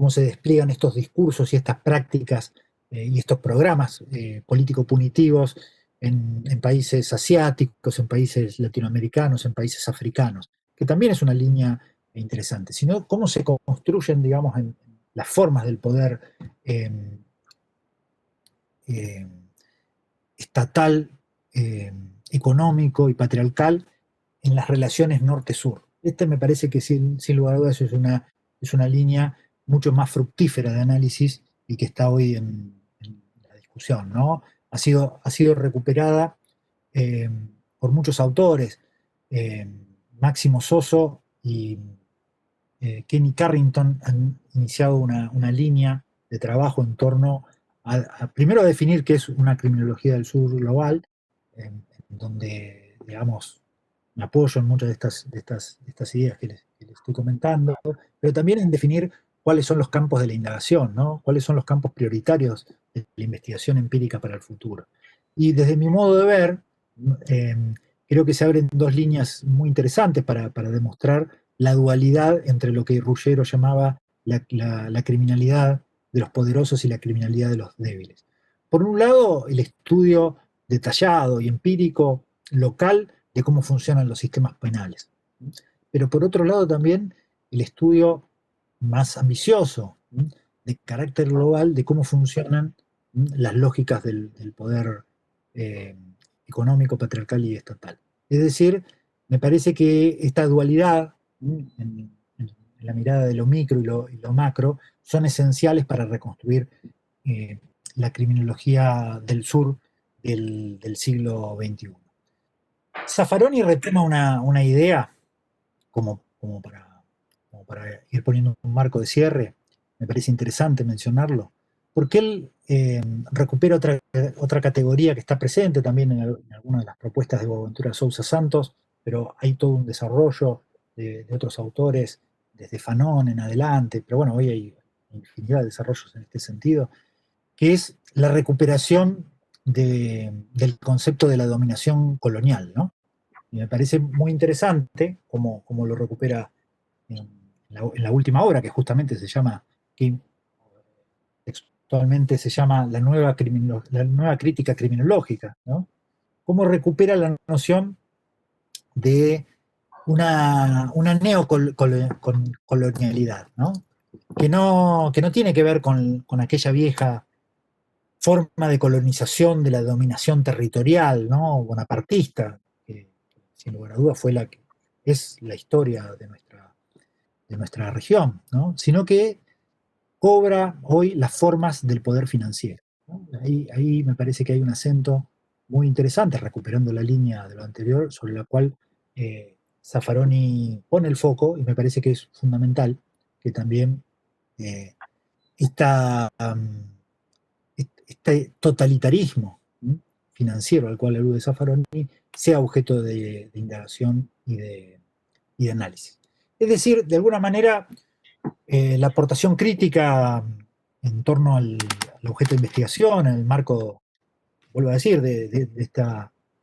se despliegan estos discursos y estas prácticas y estos programas político-punitivos en países asiáticos, en países latinoamericanos, en países africanos, que también es una línea interesante, sino cómo se construyen, digamos, en las formas del poder eh, eh, estatal, económico y patriarcal en las relaciones norte-sur. Este me parece que sin lugar a dudas es una línea mucho más fructífera de análisis y que está hoy en la discusión, ¿no? Ha sido recuperada por muchos autores, eh, Máximo Soso y Kenny Carrington han iniciado una línea de trabajo en torno primero a definir qué es una criminología del sur global, en donde, digamos, me apoyo en muchas de estas ideas que les estoy comentando, pero también en definir cuáles son los campos de la indagación, ¿no? Cuáles son los campos prioritarios de la investigación empírica para el futuro. Y desde mi modo de ver, eh, creo que se abren dos líneas muy interesantes para demostrar la dualidad entre lo que Ruggiero llamaba la criminalidad de los poderosos y la criminalidad de los débiles. Por un lado, el estudio detallado y empírico local de cómo funcionan los sistemas penales. Pero por otro lado también el estudio más ambicioso, de carácter global, de cómo funcionan las lógicas del poder eh, económico, patriarcal y estatal. Es decir, me parece que esta dualidad en la mirada de lo micro y lo macro son esenciales para reconstruir eh, la criminología del sur del siglo XXI. Zaffaroni retoma una idea como para ir poniendo un marco de cierre, me parece interesante mencionarlo, porque él recupera otra categoría que está presente también en algunas de las propuestas de Boaventura Sousa Santos, pero hay todo un desarrollo de otros autores, desde Fanon en adelante, pero bueno, hoy hay infinidad de desarrollos en este sentido, que es la recuperación del concepto de la dominación colonial, ¿no? Y me parece muy interesante cómo lo recupera en la última obra, que justamente se llama, que textualmente se llama la nueva crítica criminológica, ¿no? Cómo recupera la noción de una neocolonialidad, ¿no? Que no tiene que ver con aquella vieja forma de colonización de la dominación territorial, ¿no? Bonapartista, que sin lugar a dudas fue la que es la historia de nuestra región, ¿no? Sino que cobra hoy las formas del poder financiero, ¿no? Ahí me parece que hay un acento muy interesante, recuperando la línea de lo anterior, sobre la cual Zaffaroni pone el foco, y me parece que es fundamental que también eh, esta, este totalitarismo financiero al cual alude Zaffaroni sea objeto de indagación y de análisis. Es decir, de alguna manera, la aportación crítica en torno al objeto de investigación, en el marco, vuelvo a decir, de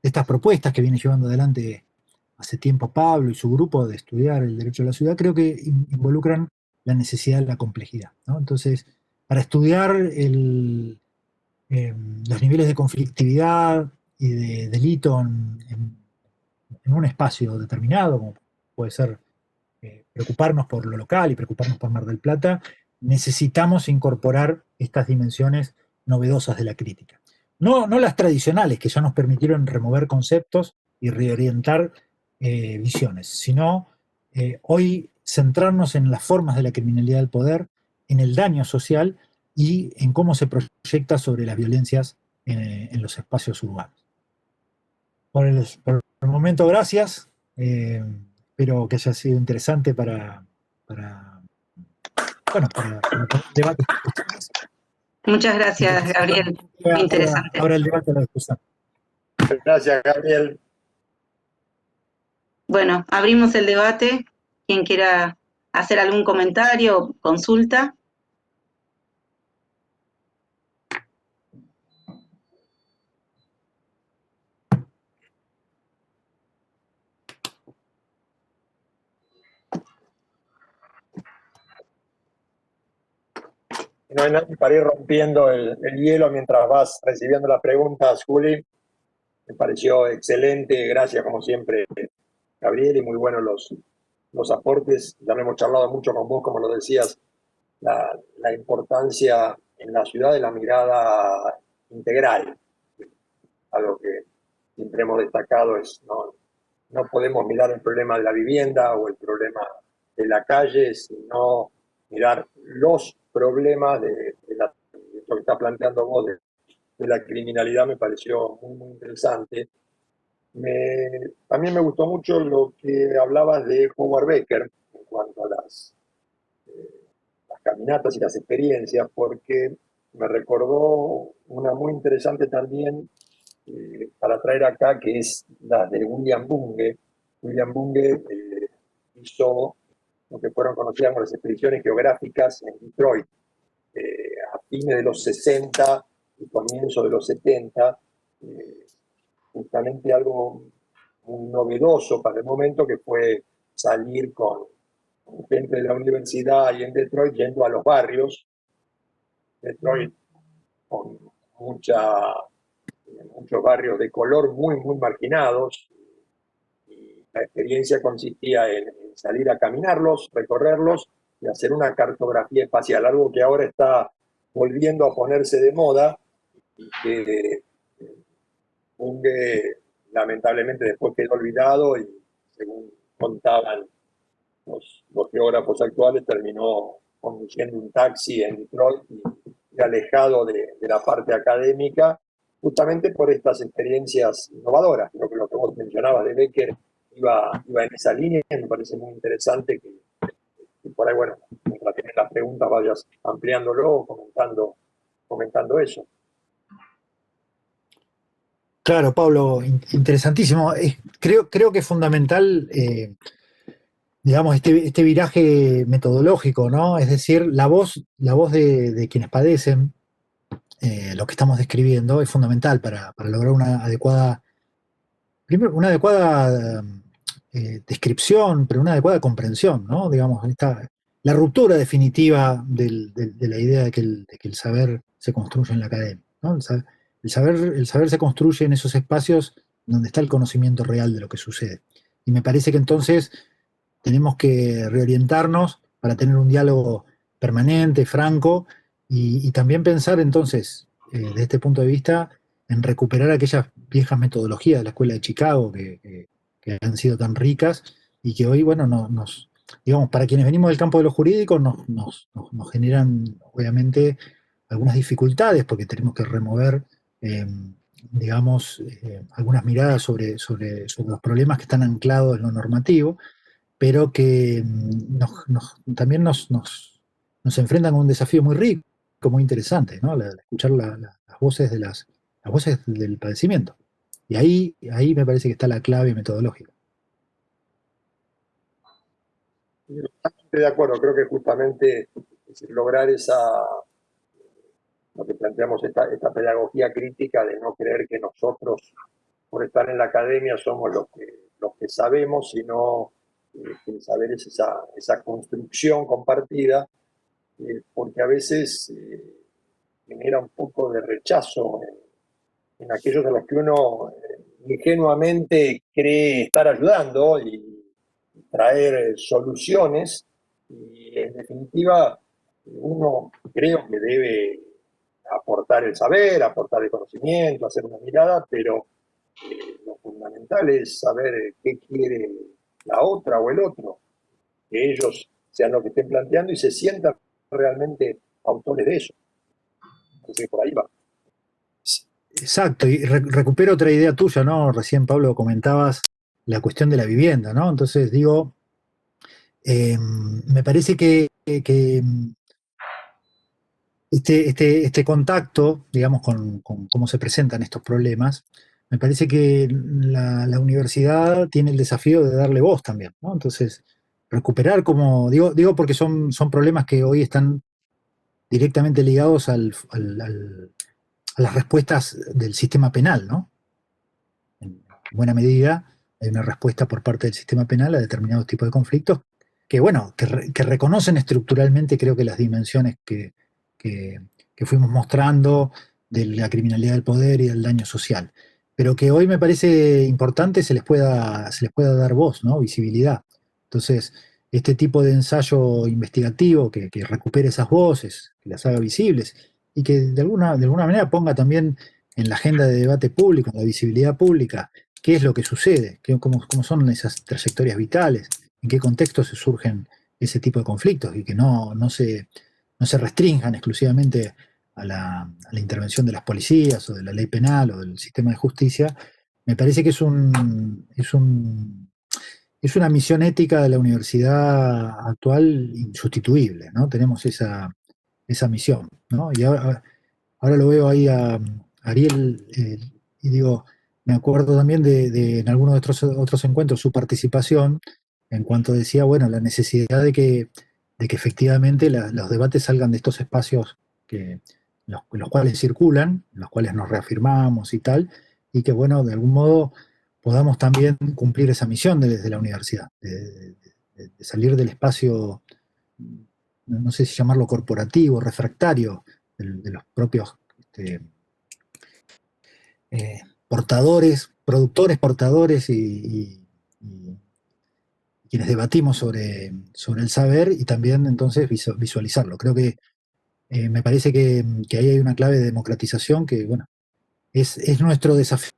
estas propuestas que viene llevando adelante hace tiempo Pablo y su grupo de estudiar el derecho a la ciudad, creo que involucran la necesidad de la complejidad, ¿no? Entonces, para estudiar los niveles de conflictividad y de delito en un espacio determinado, como puede ser preocuparnos por lo local y preocuparnos por Mar del Plata, necesitamos incorporar estas dimensiones novedosas de la crítica. No las tradicionales, que ya nos permitieron remover conceptos y reorientar visiones, sino hoy centrarnos en las formas de la criminalidad del poder, en el daño social y en cómo se proyecta sobre las violencias en los espacios urbanos. Por el momento, gracias. Espero que haya sido interesante para el debate. Muchas gracias, Gabriel. Muy interesante. Ahora el debate, la discusión. Gracias, Gabriel. Bueno, abrimos el debate. Quien quiera hacer algún comentario o consulta. No hay nadie para ir rompiendo el hielo mientras vas recibiendo las preguntas, Juli. Me pareció excelente, gracias como siempre, Gabriel, y muy buenos los aportes. Ya lo hemos charlado mucho con vos, como lo decías, la importancia en la ciudad de la mirada integral. Algo que siempre hemos destacado es no podemos mirar el problema de la vivienda o el problema de la calle, sino mirar los problemas de lo que está planteando vos de la criminalidad. Me pareció muy, muy interesante. También me gustó mucho lo que hablabas de Howard Becker en cuanto a las caminatas y las experiencias, porque me recordó una muy interesante también para traer acá, que es la de William Bunge. William Bunge hizo lo que fueron conocidas como las expediciones geográficas en Detroit, a fines de los 60 y comienzo de los 70, justamente algo muy novedoso para el momento, que fue salir con gente de la universidad y en Detroit yendo a los barrios. Detroit con muchos barrios de color muy, muy marginados. Y la experiencia consistía en salir a caminarlos, recorrerlos y hacer una cartografía espacial, algo que ahora está volviendo a ponerse de moda y que Bunge lamentablemente después quedó olvidado y, según contaban los geógrafos actuales, terminó conduciendo un taxi en Detroit y alejado de la parte académica, justamente por estas experiencias innovadoras. Creo que lo que vos mencionabas de Becker iba en esa línea, y me parece muy interesante que por ahí, bueno, mientras tienes las preguntas vayas ampliándolo o comentando eso. Claro, Pablo, interesantísimo. Creo que es fundamental, digamos, este viraje metodológico, ¿no? Es decir, la voz de quienes padecen lo que estamos describiendo es fundamental para lograr primero, una adecuada descripción, pero una adecuada comprensión, ¿no? Digamos, la ruptura definitiva de la idea de que el saber se construye en la academia, ¿no? El saber se construye en esos espacios donde está el conocimiento real de lo que sucede. Y me parece que entonces tenemos que reorientarnos para tener un diálogo permanente, franco, y también pensar entonces, desde este punto de vista, en recuperar aquellas viejas metodologías de la Escuela de Chicago que han sido tan ricas y que hoy, bueno, digamos, para quienes venimos del campo de lo jurídico, nos generan, obviamente, algunas dificultades porque tenemos que remover, digamos, algunas miradas sobre los problemas que están anclados en lo normativo, pero que también nos enfrentan a un desafío muy rico, muy interesante, ¿no? Escuchar las voces las voces del padecimiento. Y ahí me parece que está la clave metodológica. Estoy de acuerdo, creo que justamente lograr lo que planteamos, esta pedagogía crítica de no creer que nosotros, por estar en la academia, somos los que sabemos, sino que el saber es esa construcción compartida, porque a veces genera un poco de rechazo en aquellos a los que uno ingenuamente cree estar ayudando y traer soluciones, y en definitiva uno creo que debe aportar el saber, aportar el conocimiento, hacer una mirada, pero lo fundamental es saber qué quiere la otra o el otro, que ellos sean lo que estén planteando y se sientan realmente autores de eso. Así que por ahí va. Exacto, y recupero otra idea tuya, ¿no? Recién, Pablo, comentabas la cuestión de la vivienda, ¿no? Entonces digo, me parece que este contacto, digamos, con cómo se presentan estos problemas, me parece que la universidad tiene el desafío de darle voz también, ¿no? Entonces, recuperar digo porque son problemas que hoy están directamente ligados a las respuestas del sistema penal, ¿no? En buena medida hay una respuesta por parte del sistema penal a determinados tipos de conflictos que, bueno, que reconocen estructuralmente, creo que las dimensiones que fuimos mostrando de la criminalidad del poder y del daño social. pero que hoy me parece importante se les pueda dar voz, ¿no? Visibilidad. Entonces, este tipo de ensayo investigativo que recupere esas voces, que las haga visibles y que de alguna manera ponga también en la agenda de debate público, en la visibilidad pública, qué es lo que sucede, cómo son esas trayectorias vitales, en qué contextos se surgen ese tipo de conflictos y que no se restrinjan exclusivamente a la intervención de las policías o de la ley penal o del sistema de justicia, me parece que es una misión ética de la universidad actual insustituible, ¿no? Tenemos esa misión, ¿no? Y ahora lo veo ahí a Ariel y digo, me acuerdo también en algunos de otros encuentros su participación en cuanto decía, bueno, la necesidad de que efectivamente los debates salgan de estos espacios que, los cuales circulan, en los cuales nos reafirmamos y tal, y que, bueno, de algún modo podamos también cumplir esa misión desde la universidad, de salir del espacio, no sé si llamarlo corporativo, refractario, de los propios portadores, productores, portadores y quienes debatimos sobre el saber y también entonces visualizarlo. Creo que me parece que ahí hay una clave de democratización que, bueno, es nuestro desafío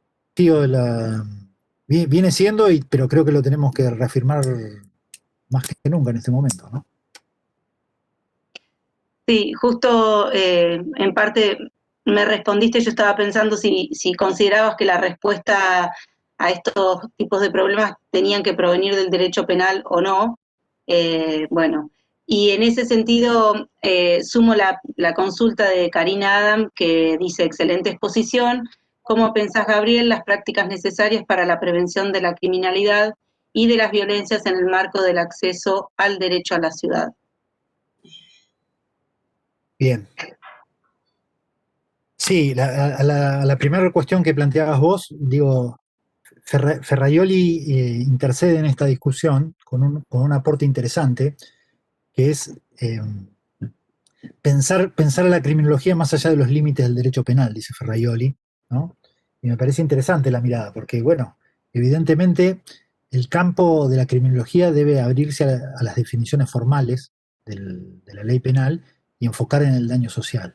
viene siendo, pero creo que lo tenemos que reafirmar más que nunca en este momento, ¿no? Sí, justo en parte me respondiste, yo estaba pensando si considerabas que la respuesta a estos tipos de problemas tenían que provenir del derecho penal o no. Bueno, y en ese sentido sumo la consulta de Karina Adam, que dice, excelente exposición. ¿Cómo pensás, Gabriel, las prácticas necesarias para la prevención de la criminalidad y de las violencias en el marco del acceso al derecho a la ciudad? Bien. Sí, a la primera cuestión que planteabas vos, digo, Ferraioli intercede en esta discusión con un aporte interesante, que es pensar la criminología más allá de los límites del derecho penal, dice Ferraioli, ¿no? Y me parece interesante la mirada, porque, bueno, evidentemente el campo de la criminología debe abrirse a las definiciones formales de la ley penal y enfocar en el daño social.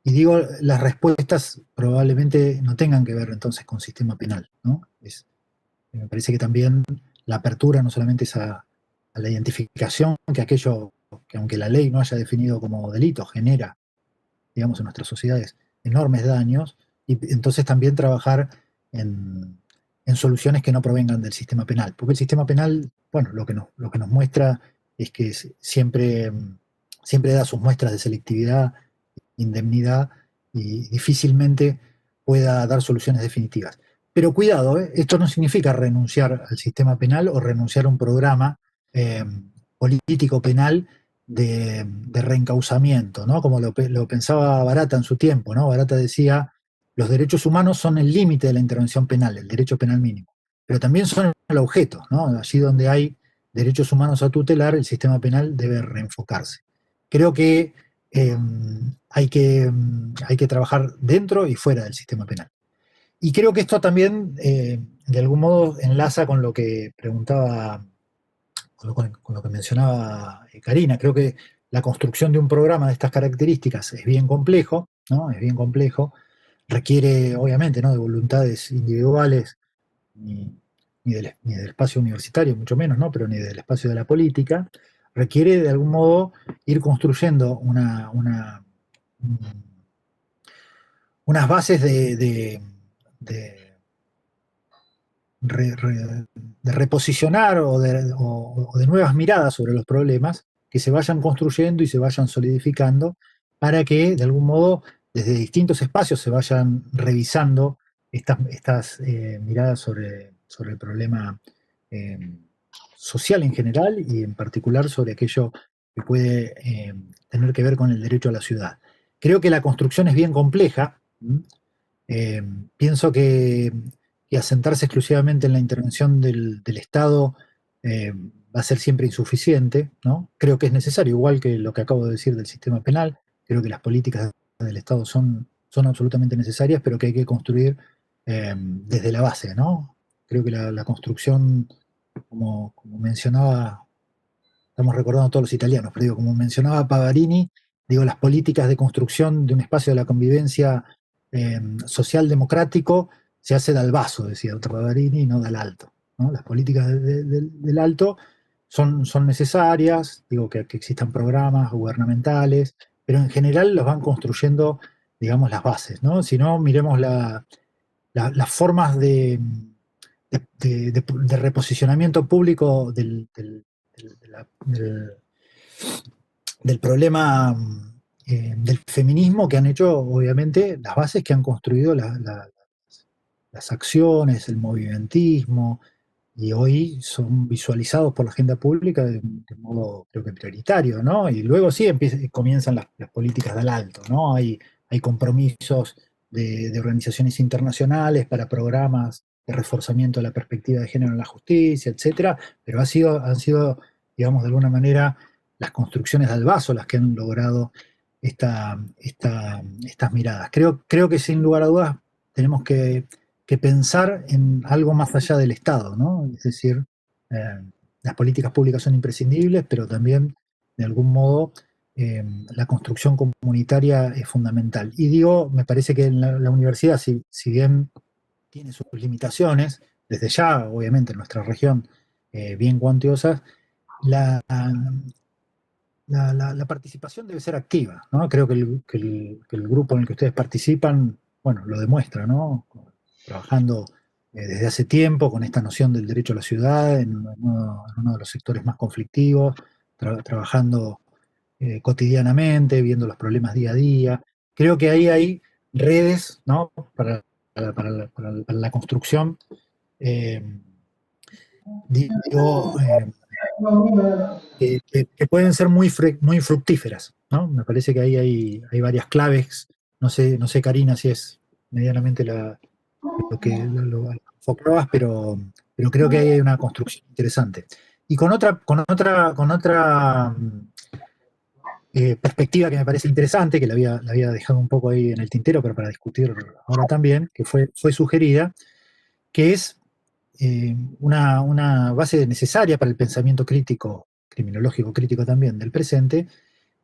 Y digo, las respuestas probablemente no tengan que ver entonces con sistema penal, ¿no? Me parece que también la apertura no solamente es a la identificación que aquello que aunque la ley no haya definido como delito, genera, digamos, en nuestras sociedades enormes daños, y entonces también trabajar en, en soluciones que no provengan del sistema penal. Porque el sistema penal, bueno, lo que nos muestra es que siempre da sus muestras de selectividad, indemnidad, y difícilmente pueda dar soluciones definitivas. Pero cuidado, esto no significa renunciar al sistema penal o renunciar a un programa eh, político penal de reencauzamiento, ¿no? Como lo pensaba Barata en su tiempo, ¿no? Barata decía, los derechos humanos son el límite de la intervención penal, el derecho penal mínimo, pero también son el objeto, ¿no? Allí donde hay derechos humanos a tutelar, el sistema penal debe reenfocarse. Creo que eh, hay que trabajar dentro y fuera del sistema penal. Y creo que esto también, de algún modo, enlaza con lo que preguntaba, con lo que mencionaba Karina. Creo que la construcción de un programa de estas características es bien complejo, ¿no? Es bien complejo. Requiere, obviamente, ¿no?, de voluntades individuales, ni, ni del espacio universitario, mucho menos, ¿no?, pero ni del espacio de la política. Requiere, de algún modo, ir construyendo unas bases de de reposicionar o de nuevas miradas sobre los problemas que se vayan construyendo y se vayan solidificando para que, de algún modo, desde distintos espacios se vayan revisando estas miradas sobre el problema eh, social en general y en particular sobre aquello que puede tener que ver con el derecho a la ciudad. Creo que la construcción es bien compleja. Eh, Pienso que asentarse exclusivamente en la intervención del Estado va a ser siempre insuficiente, ¿no? Creo que es necesario, igual que lo que acabo de decir del sistema penal, creo que las políticas del Estado son absolutamente necesarias, pero que hay que construir desde la base, ¿no? Creo que la construcción, como mencionaba, estamos recordando a todos los italianos, pero digo, como mencionaba Pavarini, digo, las políticas de construcción de un espacio de la convivencia social democrático se hace dal basso, decía Pavarini, y no dal alto, ¿no? Las políticas del alto son necesarias, digo, que existan programas gubernamentales, pero en general los van construyendo, digamos, las bases, ¿no? Si no, miremos las formas de reposicionamiento público del- del problema del feminismo que han hecho, obviamente, las bases que han construido las acciones, el movimentismo, y hoy son visualizados por la agenda pública de modo, creo que prioritario, ¿no? Y luego sí comienzan las políticas del alto, ¿no? Hay compromisos de organizaciones internacionales para programas de reforzamiento de la perspectiva de género en la justicia, etcétera, pero han sido, digamos, de alguna manera, las construcciones del vaso las que han logrado estas miradas. Creo que sin lugar a dudas tenemos que pensar en algo más allá del Estado, ¿no? Es decir, eh, las políticas públicas son imprescindibles, pero también, de algún modo, la construcción comunitaria es fundamental. Y digo, me parece que en la universidad, si bien tiene sus limitaciones, desde ya, obviamente, en nuestra región, bien cuantiosas, la, la participación debe ser activa, ¿no? Creo que el grupo en el que ustedes participan, bueno, lo demuestra, ¿no? Trabajando desde hace tiempo con esta noción del derecho a la ciudad en uno de los sectores más conflictivos, trabajando cotidianamente, viendo los problemas día a día. Creo que ahí hay redes, ¿no? Para la construcción, eh, digo, que pueden ser muy fructíferas, ¿no? Me parece que ahí hay varias claves. No sé, Karina, si es medianamente lo que lo enfocabas, pero creo que ahí hay una construcción interesante. Y con otra perspectiva que me parece interesante, que la había dejado un poco ahí en el tintero, pero para discutir ahora también, que fue sugerida, que es una base necesaria para el pensamiento crítico, criminológico crítico también del presente,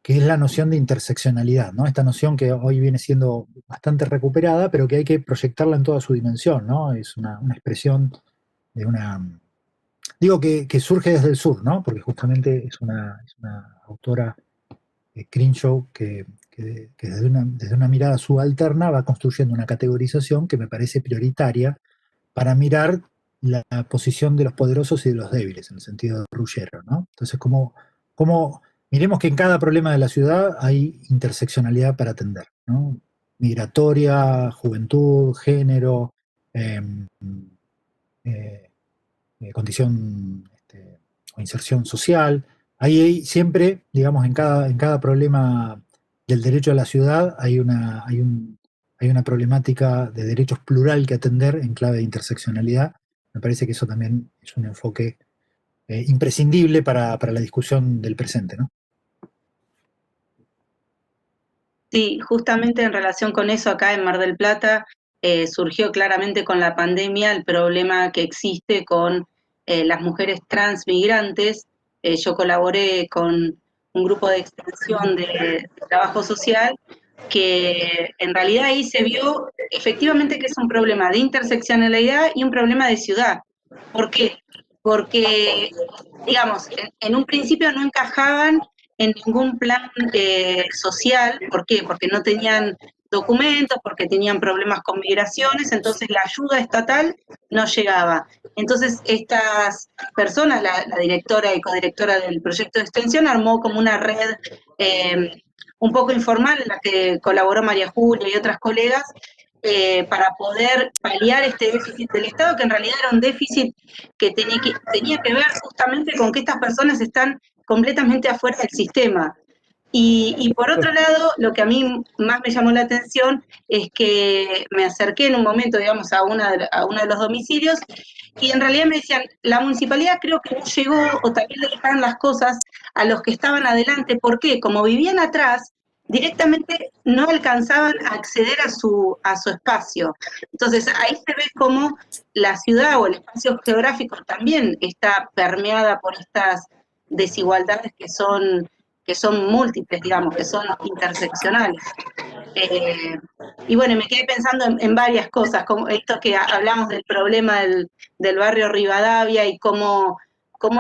que es la noción de interseccionalidad, ¿no? Esta noción que hoy viene siendo bastante recuperada, pero que hay que proyectarla en toda su dimensión, ¿no? Es una expresión de una... Digo que surge desde el sur, ¿no? Porque justamente es una autora, Crenshaw, que desde una mirada subalterna va construyendo una categorización que me parece prioritaria para mirar la posición de los poderosos y de los débiles, en el sentido de Ruggiero, ¿no? Entonces, miremos que en cada problema de la ciudad hay interseccionalidad para atender, ¿no? Migratoria, juventud, género, eh, eh, condición o inserción social. Ahí hay siempre, digamos, en cada problema del derecho a la ciudad hay una problemática de derechos plural que atender en clave de interseccionalidad. Me parece que eso también es un enfoque imprescindible para la discusión del presente, ¿no? Sí, justamente en relación con eso, acá en Mar del Plata surgió claramente con la pandemia el problema que existe con las mujeres transmigrantes. Yo colaboré con un grupo de extensión de trabajo social que en realidad ahí se vio efectivamente que es un problema de interseccionalidad y un problema de ciudad. ¿Por qué? Porque, digamos, en un principio no encajaban en ningún plan social. ¿Por qué? Porque no tenían documentos, porque tenían problemas con migraciones, entonces la ayuda estatal no llegaba. Entonces estas personas, la directora y codirectora del proyecto de extensión, armó como una red un poco informal en la que colaboró María Julia y otras colegas, para poder paliar este déficit del Estado, que en realidad era un déficit que tenía que ver justamente con que estas personas están completamente afuera del sistema. Y por otro lado, lo que a mí más me llamó la atención es que me acerqué en un momento, digamos, a uno de los domicilios y en realidad me decían, la municipalidad creo que no llegó o también le dejaron las cosas a los que estaban adelante. ¿Por qué? Como vivían atrás, directamente no alcanzaban a acceder a su espacio. Entonces ahí se ve cómo la ciudad o el espacio geográfico también está permeada por estas desigualdades que son múltiples, digamos, que son interseccionales. Y bueno, me quedé pensando en varias cosas, como esto que hablamos del problema del barrio Rivadavia y cómo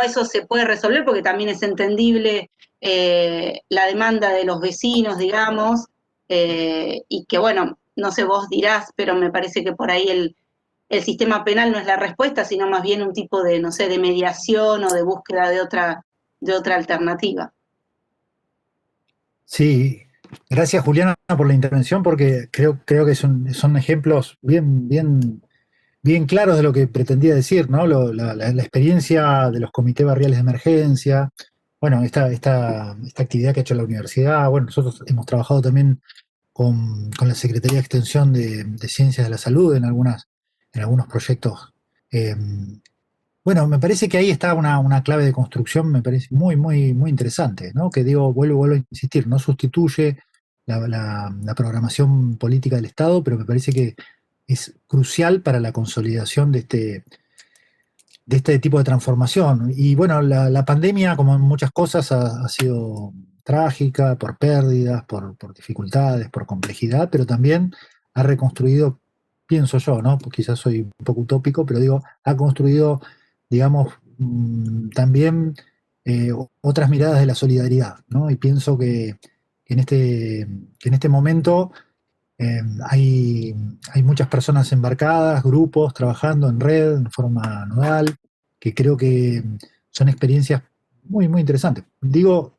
eso se puede resolver, porque también es entendible la demanda de los vecinos, digamos, y que bueno, no sé, vos dirás, pero me parece que por ahí el sistema penal no es la respuesta, sino más bien un tipo de, no sé, de mediación o de búsqueda de otra alternativa. Sí, gracias Juliana por la intervención porque creo que son ejemplos bien claros de lo que pretendía decir, ¿no? La experiencia de los comités barriales de emergencia, bueno, esta actividad que ha hecho la universidad, bueno, nosotros hemos trabajado también con la Secretaría de Extensión de Ciencias de la Salud en algunos proyectos. Eh, bueno, me parece que ahí está una clave de construcción, me parece muy interesante, ¿no? Que digo, vuelvo a insistir, no sustituye la programación política del Estado, pero me parece que es crucial para la consolidación de este tipo de transformación. Y bueno, la pandemia, como en muchas cosas, ha sido trágica por pérdidas, por dificultades, por complejidad, pero también ha reconstruido, pienso yo, ¿no? Pues quizás soy un poco utópico, pero digo, ha construido, digamos, también otras miradas de la solidaridad, ¿no? Y pienso que en este momento eh, hay, hay muchas personas embarcadas, grupos trabajando en red, en forma nodal, que creo que son experiencias muy interesantes. Digo,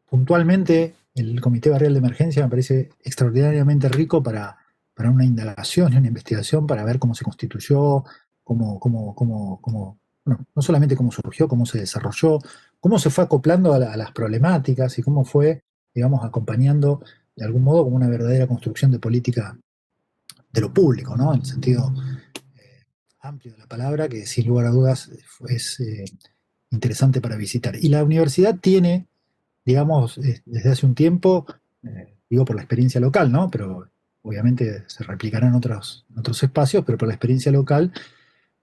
puntualmente, el Comité Barrial de Emergencia me parece extraordinariamente rico para una indagación y una investigación, para ver cómo se constituyó, bueno, no solamente cómo surgió, cómo se desarrolló, cómo se fue acoplando a las problemáticas y cómo fue, digamos, acompañando de algún modo como una verdadera construcción de política de lo público, ¿no? En el sentido amplio de la palabra, que sin lugar a dudas es interesante para visitar. Y la universidad tiene, digamos, desde hace un tiempo, digo por la experiencia local, ¿no? Pero obviamente se replicará en otros espacios, pero por la experiencia local,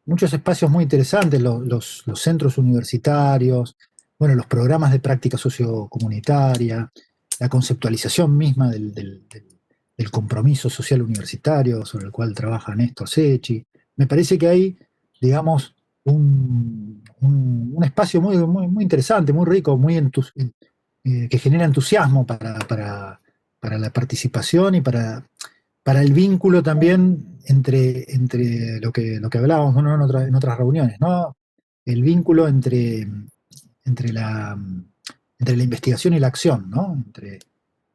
muchos espacios muy interesantes, los centros universitarios, bueno, los programas de práctica sociocomunitaria, la conceptualización misma del compromiso social universitario sobre el cual trabaja Néstor Secchi. Me parece que hay, digamos, un espacio muy interesante, muy rico, que genera entusiasmo para la participación y para el vínculo también entre lo que hablábamos, ¿no? En otras reuniones, ¿no? El vínculo entre la, entre la investigación y la acción, ¿no?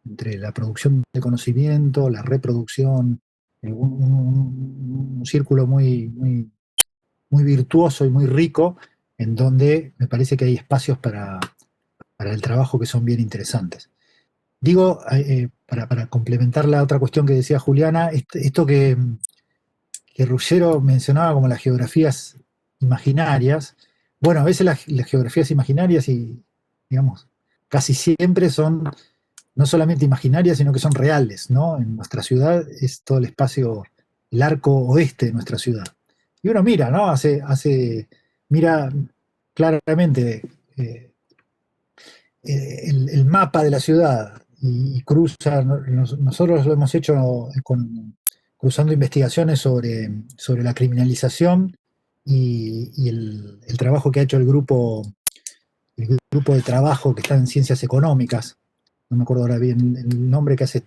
Entre la producción de conocimiento, la reproducción, un círculo muy virtuoso y muy rico, en donde me parece que hay espacios para el trabajo que son bien interesantes. Digo, para complementar la otra cuestión que decía Juliana, esto que Ruggiero mencionaba como las geografías imaginarias, bueno, a veces las geografías imaginarias y, digamos, casi siempre son no solamente imaginarias, sino que son reales, ¿no? En nuestra ciudad es todo el espacio, el arco oeste de nuestra ciudad. Y uno mira, ¿no? Mira claramente el mapa de la ciudad y cruza, nosotros lo hemos hecho cruzando investigaciones sobre la criminalización y el trabajo que ha hecho el grupo de trabajo que está en ciencias económicas, no me acuerdo ahora bien el nombre, que hace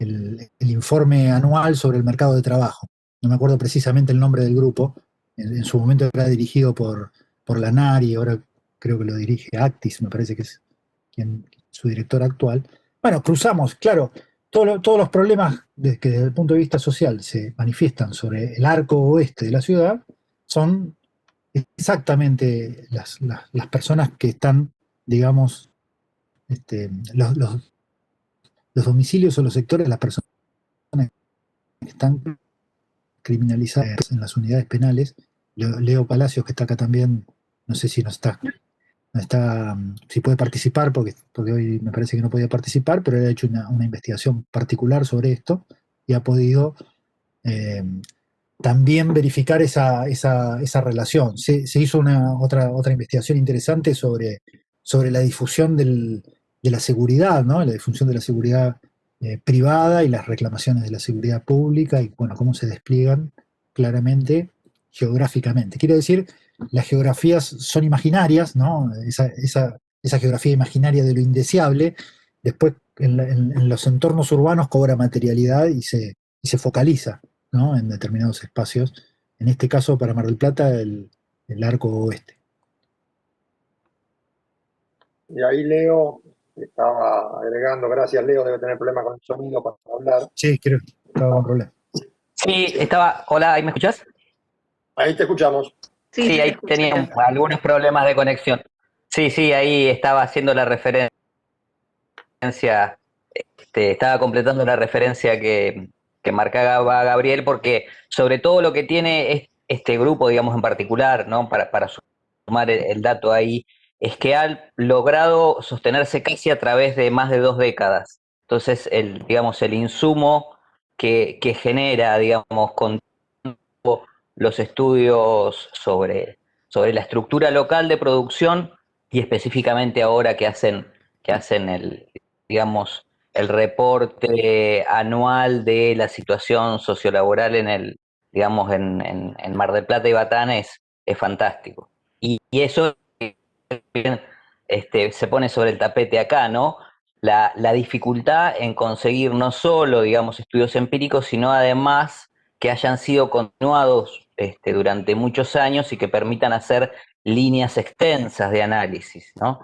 el informe anual sobre el mercado de trabajo. No me acuerdo precisamente el nombre del grupo, en su momento era dirigido por la NARI, ahora creo que lo dirige Actis, me parece que es su director actual. Bueno, cruzamos, claro, todos los problemas que desde el punto de vista social se manifiestan sobre el arco oeste de la ciudad son exactamente las personas que están, digamos, los domicilios o los sectores, las personas que están criminalizadas en las unidades penales. Leo Palacios, que está acá también, no sé si nos está está, si puede participar, porque hoy me parece que no podía participar, pero él ha hecho una investigación particular sobre esto y ha podido también verificar esa relación. Se hizo otra investigación interesante sobre la difusión de la seguridad, ¿no? La difusión de la seguridad privada y las reclamaciones de la seguridad pública y, bueno, cómo se despliegan claramente geográficamente. Quiero decir, las geografías son imaginarias, ¿no? Esa geografía imaginaria de lo indeseable, después en los entornos urbanos cobra materialidad y se focaliza, ¿no? En determinados espacios. En este caso, para Mar del Plata, el arco oeste. Y ahí Leo estaba agregando, gracias Leo, debe tener problemas con el sonido para hablar. Sí, creo que estaba con problema. Sí, estaba. Hola, ¿ahí me escuchás? Ahí te escuchamos. Sí, Sí, se te ahí escucha tenía bien. algunos problemas de conexión. Sí, ahí estaba haciendo la referencia, estaba completando la referencia que marcaba Gabriel, porque sobre todo lo que tiene este grupo, digamos en particular, ¿no? Para sumar el dato ahí, es que ha logrado sostenerse casi a través de más de 2 décadas. Entonces, digamos, el insumo que genera, digamos, con los estudios sobre la estructura local de producción y específicamente ahora que hacen digamos, el reporte anual de la situación sociolaboral digamos, en Mar del Plata y Batán es fantástico. Y eso se pone sobre el tapete acá, ¿no? La dificultad en conseguir no solo, digamos, estudios empíricos, sino además que hayan sido continuados durante muchos años y que permitan hacer líneas extensas de análisis, ¿no?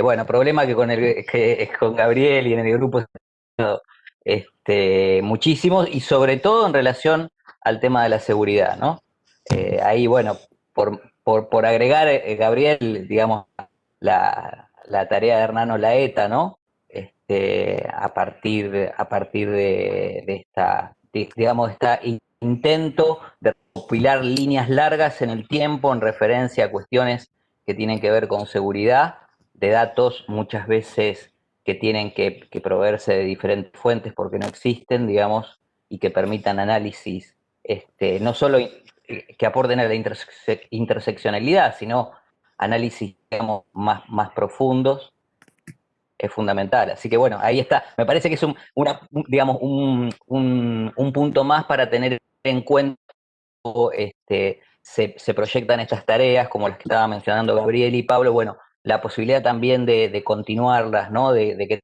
Bueno, problema que con Gabriel y en el grupo muchísimos, y sobre todo en relación al tema de la seguridad, ¿no? Ahí, bueno, por agregar, Gabriel, digamos, la tarea de Hernán Olaeta, ¿no? A partir de esta, digamos, intento de recopilar líneas largas en el tiempo en referencia a cuestiones que tienen que ver con seguridad, de datos muchas veces que tienen que proveerse de diferentes fuentes porque no existen, digamos, y que permitan análisis, no solo que aporten a la interseccionalidad, sino análisis, digamos, más profundos, es fundamental. Así que bueno, ahí está. Me parece que es digamos, un punto más para tener en cuenta. Se proyectan estas tareas, como las que estaba mencionando Gabriel y Pablo, bueno, la posibilidad también de continuarlas, ¿no? De que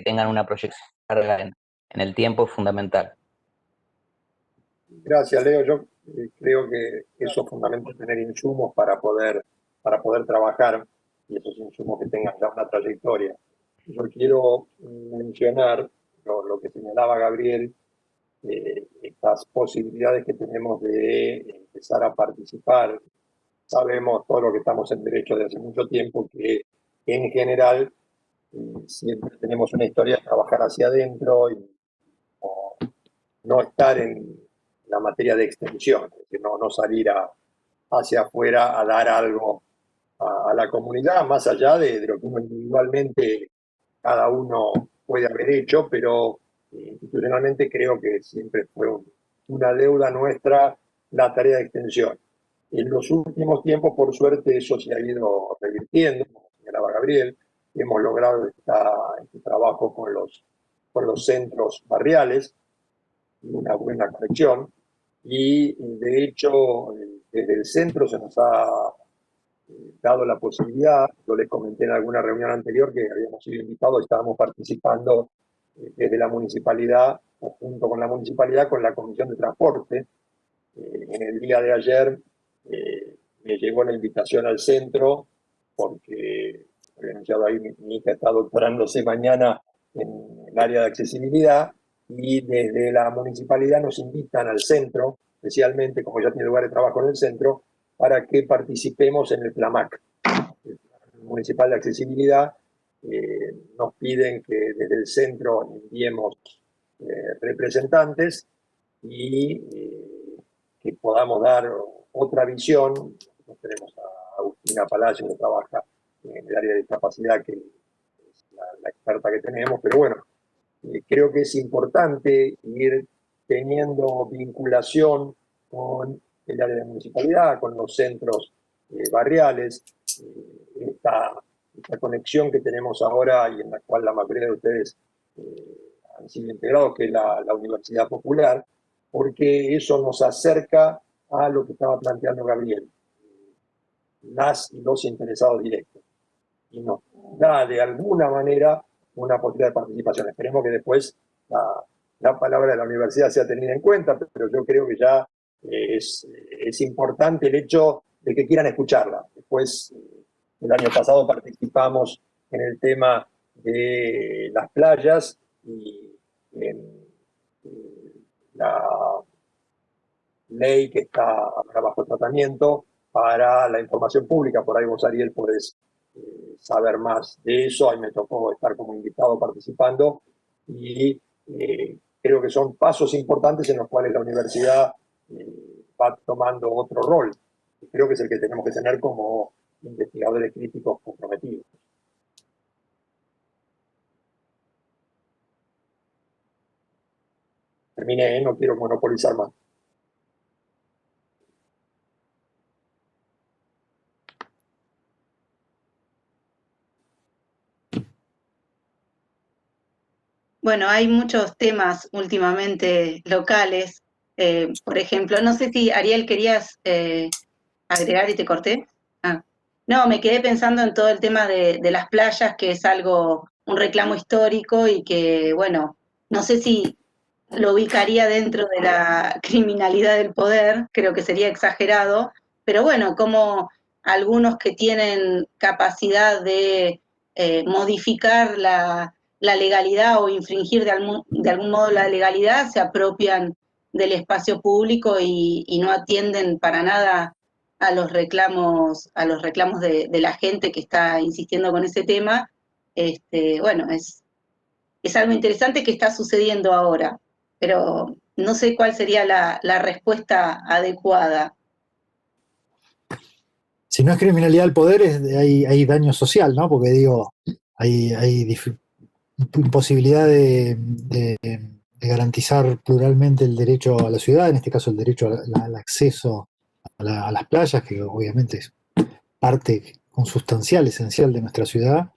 tengan una proyección larga en el tiempo es fundamental. Gracias, Leo. Yo creo que eso es fundamental, tener insumos para poder trabajar y esos insumos que tengan ya una trayectoria. Yo quiero mencionar lo que señalaba Gabriel, estas posibilidades que tenemos de empezar a participar. Sabemos todo lo que estamos en derecho de hace mucho tiempo que en general siempre tenemos una historia de trabajar hacia adentro y no estar en la materia de extensión, es decir, no salir hacia afuera a dar algo a la comunidad, más allá de lo que uno individualmente cada uno puede haber hecho, pero institucionalmente creo que siempre fue una deuda nuestra la tarea de extensión. En los últimos tiempos, por suerte, eso se ha ido revirtiendo, como señalaba Gabriel, hemos logrado este trabajo con los centros barriales, una buena conexión, y de hecho desde el centro se nos ha dado la posibilidad, yo les comenté en alguna reunión anterior que habíamos sido invitados y estábamos participando desde la municipalidad o junto con la municipalidad con la Comisión de Transporte. En el día de ayer me llegó la invitación al centro porque había anunciado ahí mi hija está doctorándose mañana en el área de accesibilidad y desde la municipalidad nos invitan al centro, especialmente como ya tiene lugar de trabajo en el centro, para que participemos en el PLAMAC, el Municipal de Accesibilidad. Nos piden que desde el centro enviemos representantes y que podamos dar otra visión. Nosotros tenemos a Agustina Palacio que trabaja en en el área de discapacidad, que es la experta que tenemos, pero bueno, creo que es importante ir teniendo vinculación con el área de municipalidad, con los centros barriales, esta conexión que tenemos ahora y en la cual la mayoría de ustedes han sido integrados, que es la Universidad Popular, porque eso nos acerca a lo que estaba planteando Gabriel, las y los interesados directos, y nos da de alguna manera una posibilidad de participación. Esperemos que después la palabra de la universidad sea tenida en cuenta, pero yo creo que ya es importante el hecho de que quieran escucharla. Después, el año pasado participamos en el tema de las playas y en la ley que está ahora bajo tratamiento para la información pública. Por ahí vos, Ariel, podés saber más de eso. Ahí me tocó estar como invitado participando y creo que son pasos importantes en los cuales la universidad va tomando otro rol. Creo que es el que tenemos que tener como investigadores críticos comprometidos. Terminé, no quiero monopolizar más. Bueno, hay muchos temas últimamente locales. Por ejemplo, no sé si Ariel querías agregar y te corté. Ah. No, me quedé pensando en todo el tema de las playas, que es algo, un reclamo histórico y que, bueno, no sé si lo ubicaría dentro de la criminalidad del poder, creo que sería exagerado, pero bueno, como algunos que tienen capacidad de modificar la legalidad o infringir de algún modo la legalidad, se apropian del espacio público y no atienden para nada a los reclamos de la gente que está insistiendo con ese tema. Bueno, es algo interesante que está sucediendo ahora, pero no sé cuál sería la respuesta adecuada. Si no es criminalidad del poder, hay daño social, ¿no? Porque digo, hay imposibilidad de garantizar pluralmente el derecho a la ciudad, en este caso el derecho al acceso a las playas, que obviamente es parte consustancial, esencial de nuestra ciudad,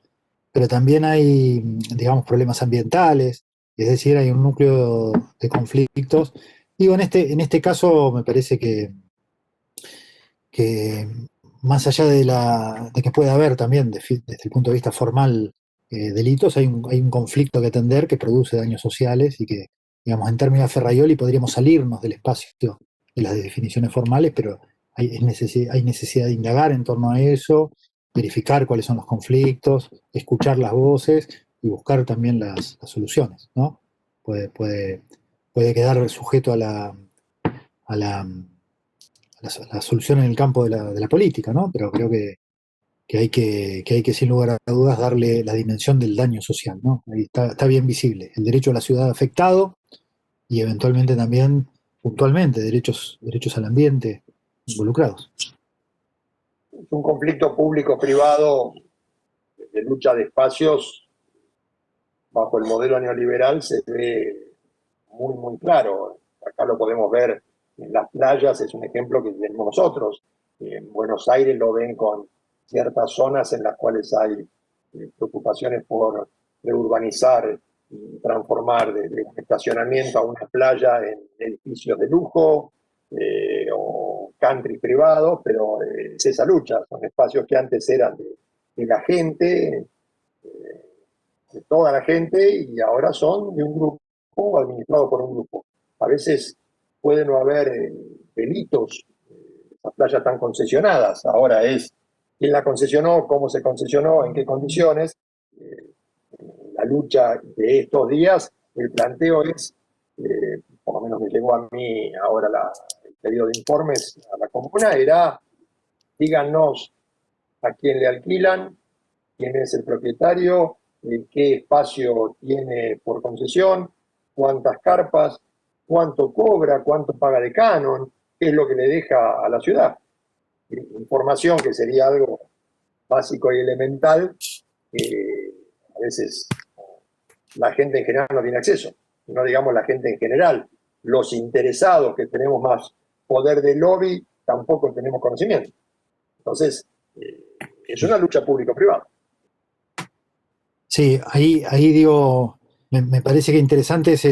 pero también hay, digamos, problemas ambientales, es decir, hay un núcleo de conflictos. Digo, en este caso me parece que más allá de que pueda haber también, desde el punto de vista formal, delitos, hay un conflicto que atender que produce daños sociales y que, digamos, en términos de Ferraioli podríamos salirnos del espacio de las definiciones formales, pero hay necesidad de indagar en torno a eso, verificar cuáles son los conflictos, escuchar las voces y buscar también las soluciones, ¿no? Puede quedar sujeto a la solución en el campo de la política, ¿no? Pero creo que hay que, sin lugar a dudas, darle la dimensión del daño social, ¿no? Ahí está bien visible. El derecho a la ciudad afectado y eventualmente también, puntualmente, derechos al ambiente involucrados. Es un conflicto público-privado de lucha de espacios bajo el modelo neoliberal, se ve muy, muy claro. Acá lo podemos ver en las playas, es un ejemplo que tenemos nosotros. En Buenos Aires lo ven con ciertas zonas en las cuales hay preocupaciones por reurbanizar y transformar de un estacionamiento a una playa en edificios de lujo o country privados, pero es esa lucha. Son espacios que antes eran de la gente, de toda la gente, y ahora son de un grupo, administrado por un grupo. A veces puede no haber delitos, las playas están concesionadas, ahora es quién la concesionó, cómo se concesionó, en qué condiciones. La lucha de estos días, el planteo es, por lo menos me llegó a mí ahora el pedido de informes a la comuna, era díganos a quién le alquilan, quién es el propietario, qué espacio tiene por concesión, cuántas carpas, cuánto cobra, cuánto paga de canon, qué es lo que le deja a la ciudad. Información que sería algo básico y elemental, a veces la gente en general no tiene acceso. No digamos la gente en general, los interesados que tenemos más poder de lobby tampoco tenemos conocimiento. Entonces, es una lucha público-privada. Sí, ahí digo, me parece que interesante es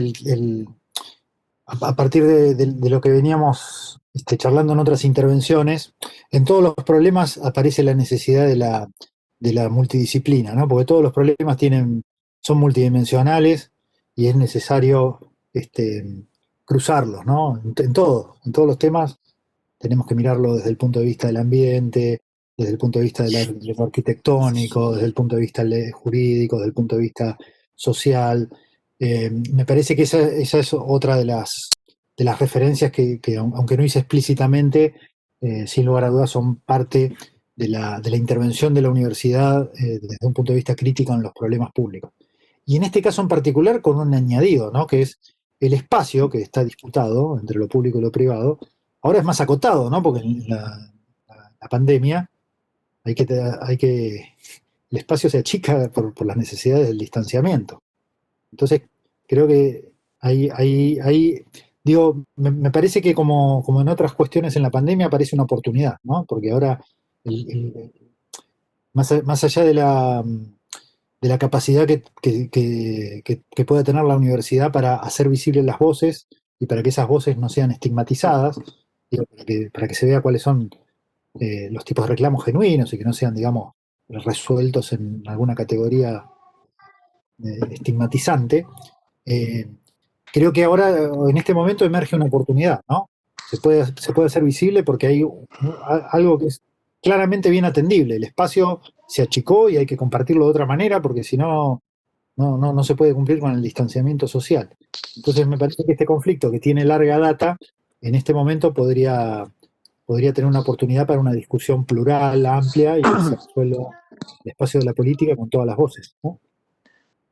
a partir de lo que veníamos charlando en otras intervenciones, en todos los problemas aparece la necesidad de la multidisciplina, ¿no? Porque todos los problemas son multidimensionales y es necesario cruzarlos, ¿no? En todos los temas tenemos que mirarlo desde el punto de vista del ambiente, desde el punto de vista de lo arquitectónico, desde el punto de vista jurídico, desde el punto de vista social. Me parece que esa es otra de las referencias que aunque no hice explícitamente, sin lugar a dudas son parte de la intervención de la universidad desde un punto de vista crítico en los problemas públicos. Y en este caso en particular con un añadido, ¿no? Que es el espacio que está disputado entre lo público y lo privado. Ahora es más acotado, ¿no? Porque en la pandemia el espacio se achica por las necesidades del distanciamiento. Entonces, creo que ahí digo, me parece que como en otras cuestiones en la pandemia aparece una oportunidad, ¿no? Porque ahora, más allá de la capacidad que pueda tener la universidad para hacer visibles las voces y para que esas voces no sean estigmatizadas, digo, para que se vea cuáles son los tipos de reclamos genuinos y que no sean, digamos, resueltos en alguna categoría estigmatizante. Creo que ahora, en este momento, emerge una oportunidad, ¿no? Se puede hacer visible porque hay algo que es claramente bien atendible. El espacio se achicó y hay que compartirlo de otra manera porque si no, no se puede cumplir con el distanciamiento social. Entonces me parece que este conflicto que tiene larga data, en este momento podría tener una oportunidad para una discusión plural, amplia y que se resuelva el espacio de la política con todas las voces, ¿no?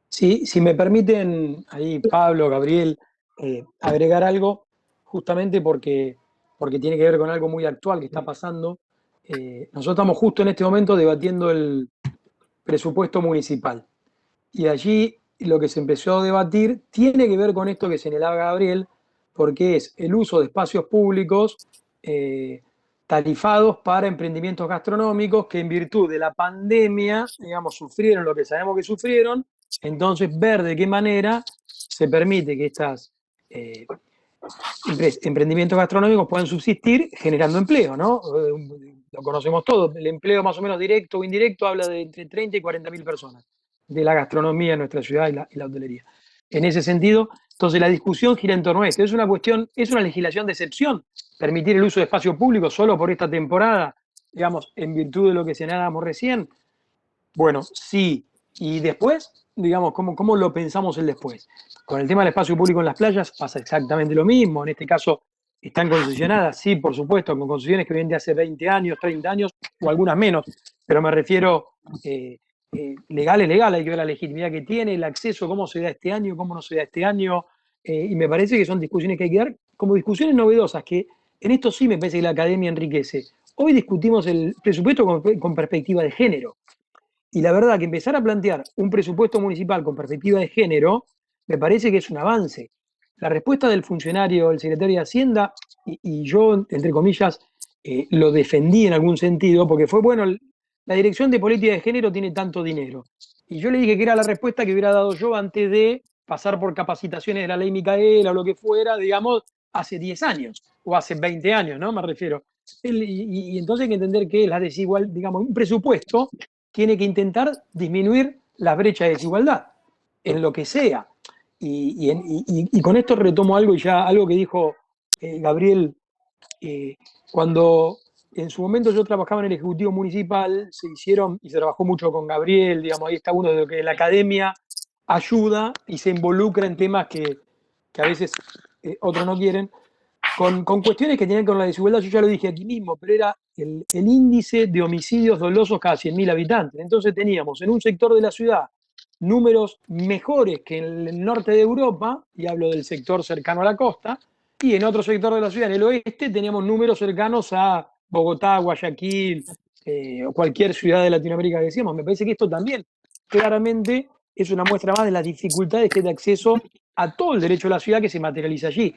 Sí, si me permiten, ahí Pablo, Gabriel, agregar algo, justamente porque tiene que ver con algo muy actual que está pasando. Nosotros estamos justo en este momento debatiendo el presupuesto municipal. Y allí lo que se empezó a debatir tiene que ver con esto que señalaba Gabriel, porque es el uso de espacios públicos tarifados para emprendimientos gastronómicos que en virtud de la pandemia, digamos, sufrieron lo que sabemos que sufrieron. Entonces, ver de qué manera se permite que estos emprendimientos gastronómicos puedan subsistir generando empleo, ¿no? Lo conocemos todos, el empleo más o menos directo o indirecto habla de entre 30 y 40.000 personas de la gastronomía en nuestra ciudad y la hotelería. En ese sentido, entonces la discusión gira en torno a esto. Es una legislación de excepción, permitir el uso de espacio público solo por esta temporada, digamos, en virtud de lo que señalábamos recién. Bueno, sí. Y después, digamos, ¿cómo lo pensamos el después? Con el tema del espacio público en las playas pasa exactamente lo mismo. En este caso, están concesionadas, sí, por supuesto, con concesiones que vienen de hace 20 años, 30 años, o algunas menos, pero me refiero legal, hay que ver la legitimidad que tiene, el acceso, cómo se da este año, cómo no se da este año, y me parece que son discusiones que hay que dar como discusiones novedosas, que en esto sí me parece que la academia enriquece. Hoy discutimos el presupuesto con perspectiva de género. Y la verdad que empezar a plantear un presupuesto municipal con perspectiva de género me parece que es un avance. La respuesta del funcionario, el secretario de Hacienda, y yo, entre comillas, lo defendí en algún sentido, porque fue, bueno, la Dirección de Política de Género tiene tanto dinero. Y yo le dije que era la respuesta que hubiera dado yo antes de pasar por capacitaciones de la ley Micaela o lo que fuera, digamos, hace 10 años o hace 20 años, ¿no? Me refiero. Y entonces hay que entender que la desigualdad, digamos, un presupuesto tiene que intentar disminuir las brechas de desigualdad, en lo que sea. Y con esto retomo algo, y ya algo que dijo Gabriel, cuando en su momento yo trabajaba en el Ejecutivo Municipal, se hicieron, y se trabajó mucho con Gabriel, digamos, ahí está uno de lo que la academia ayuda y se involucra en temas que a veces otros no quieren, con cuestiones que tienen con la desigualdad. Yo ya lo dije aquí mismo, pero era el índice de homicidios dolosos cada 100.000 habitantes. Entonces teníamos en un sector de la ciudad números mejores que en el norte de Europa, y hablo del sector cercano a la costa, y en otro sector de la ciudad, en el oeste, teníamos números cercanos a Bogotá, Guayaquil, o cualquier ciudad de Latinoamérica que decíamos. Me parece que esto también claramente es una muestra más de las dificultades que hay de acceso a todo el derecho a la ciudad que se materializa allí.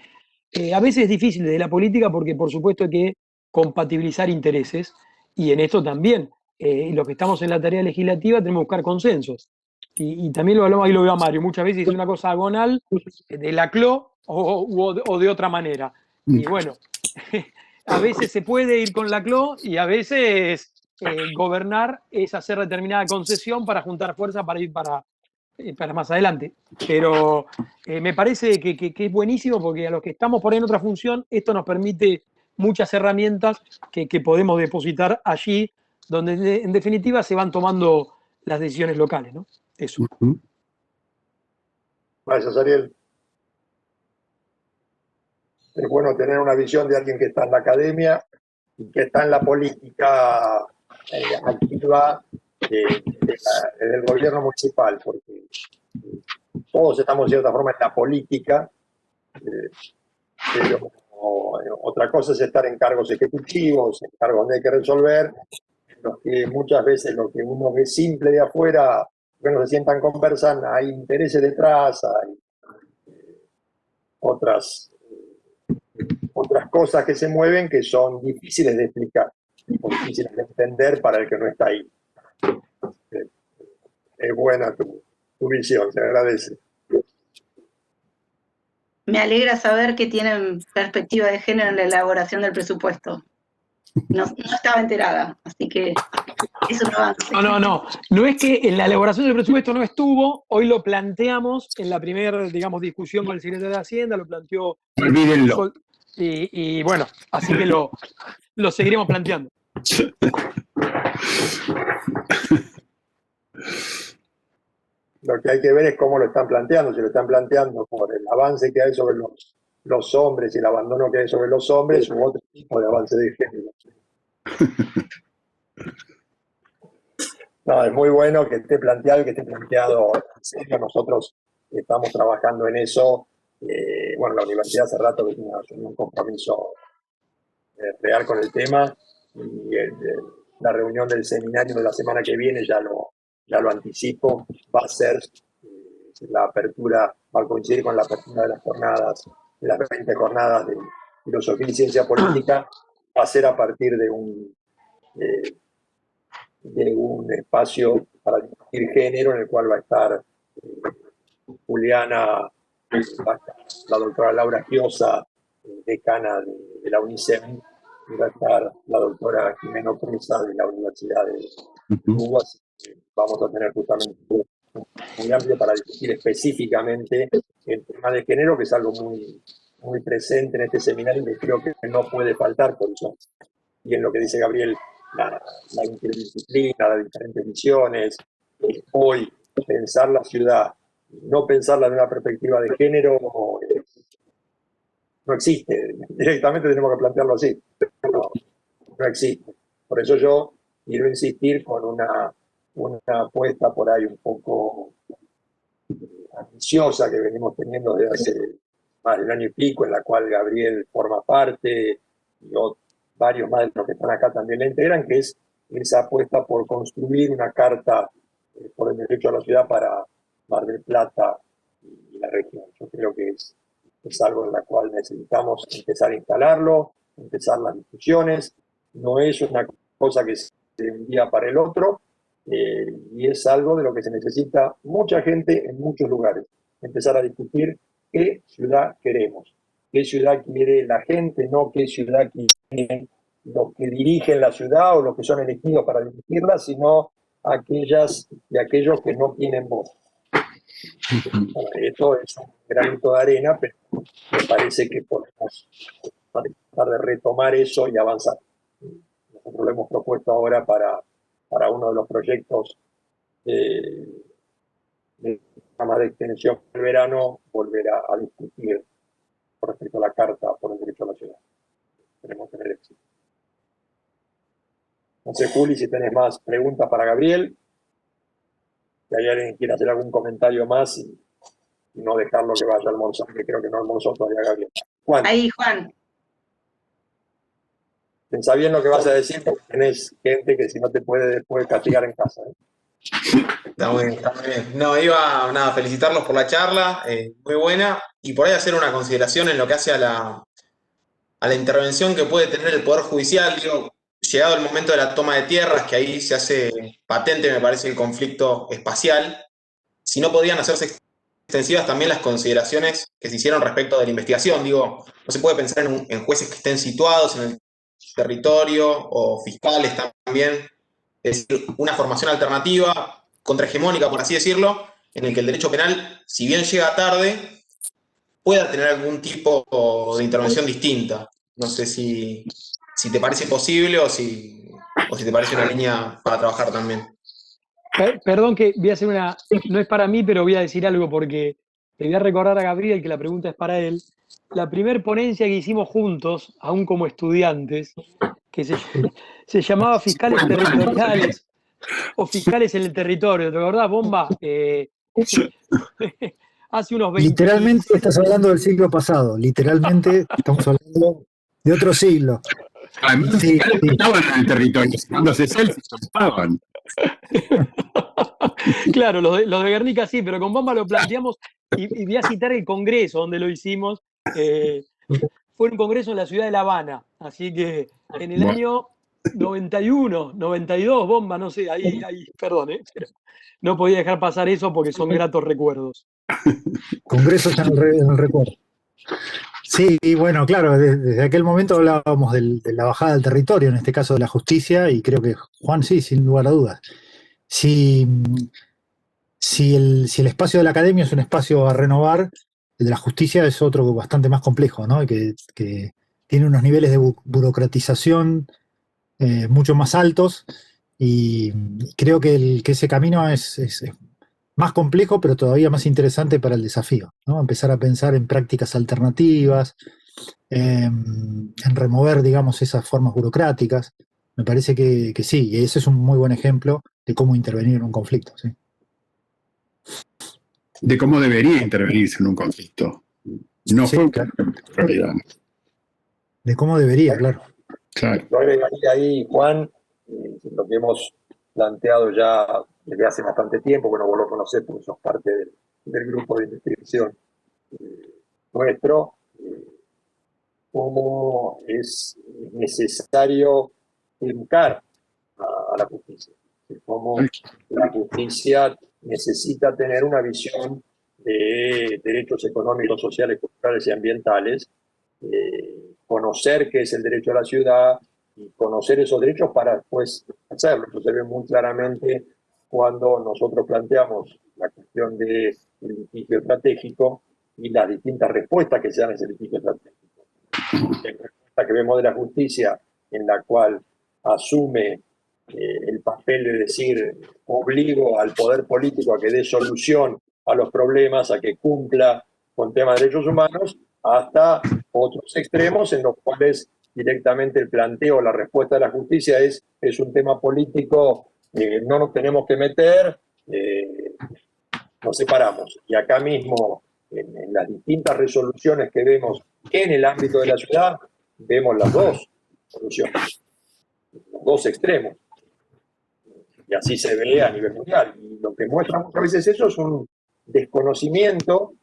A veces es difícil desde la política porque por supuesto hay que compatibilizar intereses y en esto también, los que estamos en la tarea legislativa tenemos que buscar consensos. Y también lo hablamos, ahí lo veo a Mario, muchas veces es una cosa agonal de la CLO o de otra manera. Y bueno, a veces se puede ir con la CLO y a veces gobernar es hacer determinada concesión para juntar fuerza para ir para más adelante. Pero me parece que es buenísimo porque a los que estamos por ahí en otra función, esto nos permite muchas herramientas que podemos depositar allí, donde en definitiva se van tomando las decisiones locales, ¿no? Eso. Gracias, Ariel. Es bueno tener una visión de alguien que está en la academia y que está en la política activa del gobierno municipal, porque todos estamos de cierta forma en la política, pero otra cosa es estar en cargos ejecutivos, en cargos donde hay que resolver, en los que muchas veces lo que uno ve simple de afuera, que no se sientan, conversan, hay intereses detrás, hay otras cosas que se mueven que son difíciles de explicar, o difíciles de entender para el que no está ahí. Es buena tu visión, se agradece. Me alegra saber que tienen perspectiva de género en la elaboración del presupuesto. No estaba enterada, así que es un avance. No es que en la elaboración del presupuesto no estuvo, hoy lo planteamos en la primera, digamos, discusión con el secretario de Hacienda, lo planteó. Olvídenlo. Y bueno, así que lo seguiremos planteando. Lo que hay que ver es cómo lo están planteando, si lo están planteando por el avance que hay sobre los hombres y el abandono que hay sobre los hombres u otro tipo de avance de género. No, es muy bueno que esté planteado y que esté planteado en serio. Nosotros estamos trabajando en eso. Bueno, la universidad hace rato que tiene un compromiso real con el tema y la reunión del seminario de la semana que viene ya lo anticipo, va a ser la apertura, va a coincidir con la apertura de las jornadas, de las 20 jornadas de filosofía y ciencia política, va a ser a partir de un espacio para discutir género en el cual va a estar Juliana, va a estar la doctora Laura Giosa, decana de la UNICEM, y va a estar la doctora Jimena Presa de la Universidad de Cuba. Vamos a tener justamente muy amplio para discutir específicamente el tema de género, que es algo muy, muy presente en este seminario y que creo que no puede faltar, por eso. Y en lo que dice Gabriel, la interdisciplina, las diferentes visiones, hoy pensar la ciudad, no pensarla de una perspectiva de género, no existe. Directamente tenemos que plantearlo así. No existe. Por eso yo quiero insistir con una apuesta por ahí un poco ambiciosa que venimos teniendo desde hace más de un año y pico, en la cual Gabriel forma parte y varios más de los que están acá también la integran, que es esa apuesta por construir una carta por el derecho a la ciudad para Mar del Plata y la región. Yo creo que es algo en la cual necesitamos empezar a instalarlo, empezar las discusiones. No es una cosa que se de un día para el otro, y es algo de lo que se necesita mucha gente en muchos lugares. Empezar a discutir qué ciudad queremos, qué ciudad quiere la gente, no qué ciudad quieren los que dirigen la ciudad o los que son elegidos para dirigirla, sino aquellas y aquellos que no tienen voz. Bueno, esto es un granito de arena, pero me parece que podemos tratar de retomar eso y avanzar. Nosotros lo hemos propuesto ahora para uno de los proyectos de programa de extensión del verano, volver a discutir con respecto a la Carta por el Derecho a la Ciudad. Queremos tener éxito. No sé, Juli, si tenés más preguntas para Gabriel, si hay alguien que quiera hacer algún comentario más y no dejarlo que vaya a almorzar, que creo que no almorzó todavía Gabriel. Juan. Ahí, Juan. Pensá bien lo que vas a decir, porque tenés gente que si no te puede después castigar en casa. Está muy bien, está muy bien. No, iba nada, a felicitarlos por la charla, muy buena, y por ahí hacer una consideración en lo que hace a la intervención que puede tener el Poder Judicial. Digo, llegado el momento de la toma de tierras, que ahí se hace patente, me parece, el conflicto espacial, si no podían hacerse extensivas también las consideraciones que se hicieron respecto de la investigación. Digo, no se puede pensar en jueces que estén situados en el territorio o fiscales también. Es decir, una formación alternativa, contrahegemónica, por así decirlo, en el que el derecho penal, si bien llega tarde, pueda tener algún tipo de intervención distinta. No sé si te parece posible o si te parece una línea para trabajar también. Perdón que voy a hacer no es para mí, pero voy a decir algo porque le voy a recordar a Gabriel que la pregunta es para él. La primer ponencia que hicimos juntos, aún como estudiantes, que se llamaba Fiscales Territoriales o Fiscales en el Territorio. ¿Te acordás, Bomba? Hace unos 20. Literalmente estás hablando del siglo pasado, literalmente estamos hablando de otro siglo. Además, los fiscales no estaban en el territorio, cuando se selfies estaban. Claro, los de Guernica sí, pero con Bomba lo planteamos y voy a citar el congreso donde lo hicimos. Fue un congreso en la ciudad de La Habana, así que en el año 91, 92, Bomba, no sé, ahí perdón, pero no podía dejar pasar eso porque son gratos recuerdos. Congreso está en el recuerdo. Sí, y bueno, claro, desde aquel momento hablábamos de la bajada del territorio, en este caso de la justicia, y creo que Juan sí, sin lugar a dudas. Si el espacio de la academia es un espacio a renovar, el de la justicia es otro bastante más complejo, ¿no? Que tiene unos niveles de burocratización mucho más altos, y creo que ese camino es más complejo, pero todavía más interesante para el desafío, ¿no? Empezar a pensar en prácticas alternativas, en remover, digamos, esas formas burocráticas. Me parece que sí, y ese es un muy buen ejemplo de cómo intervenir en un conflicto, ¿sí? De cómo debería intervenirse en un conflicto. No Sí, fue un claro. conflicto, en realidad. De cómo debería, claro. Claro. Yo agregaría ahí, Juan, lo que hemos planteado ya desde hace bastante tiempo, bueno, vos lo conocés porque sos parte del grupo de investigación nuestro, cómo es necesario educar a la justicia, cómo la justicia necesita tener una visión de derechos económicos, sociales, culturales y ambientales, conocer qué es el derecho a la ciudad y conocer esos derechos para después hacerlo. Eso se ve muy claramente cuando nosotros planteamos la cuestión del litigio estratégico y las distintas respuestas que se dan a ese litigio estratégico. La respuesta que vemos de la justicia, en la cual asume el papel de decir, obligo al poder político a que dé solución a los problemas, a que cumpla con temas de derechos humanos, hasta otros extremos en los cuales directamente el planteo, la respuesta de la justicia es un tema político, no nos tenemos que meter, nos separamos. Y acá mismo, en las distintas resoluciones que vemos en el ámbito de la ciudad, vemos las dos soluciones, los dos extremos. Y así se ve a nivel mundial. Y lo que muestra muchas veces eso es un desconocimiento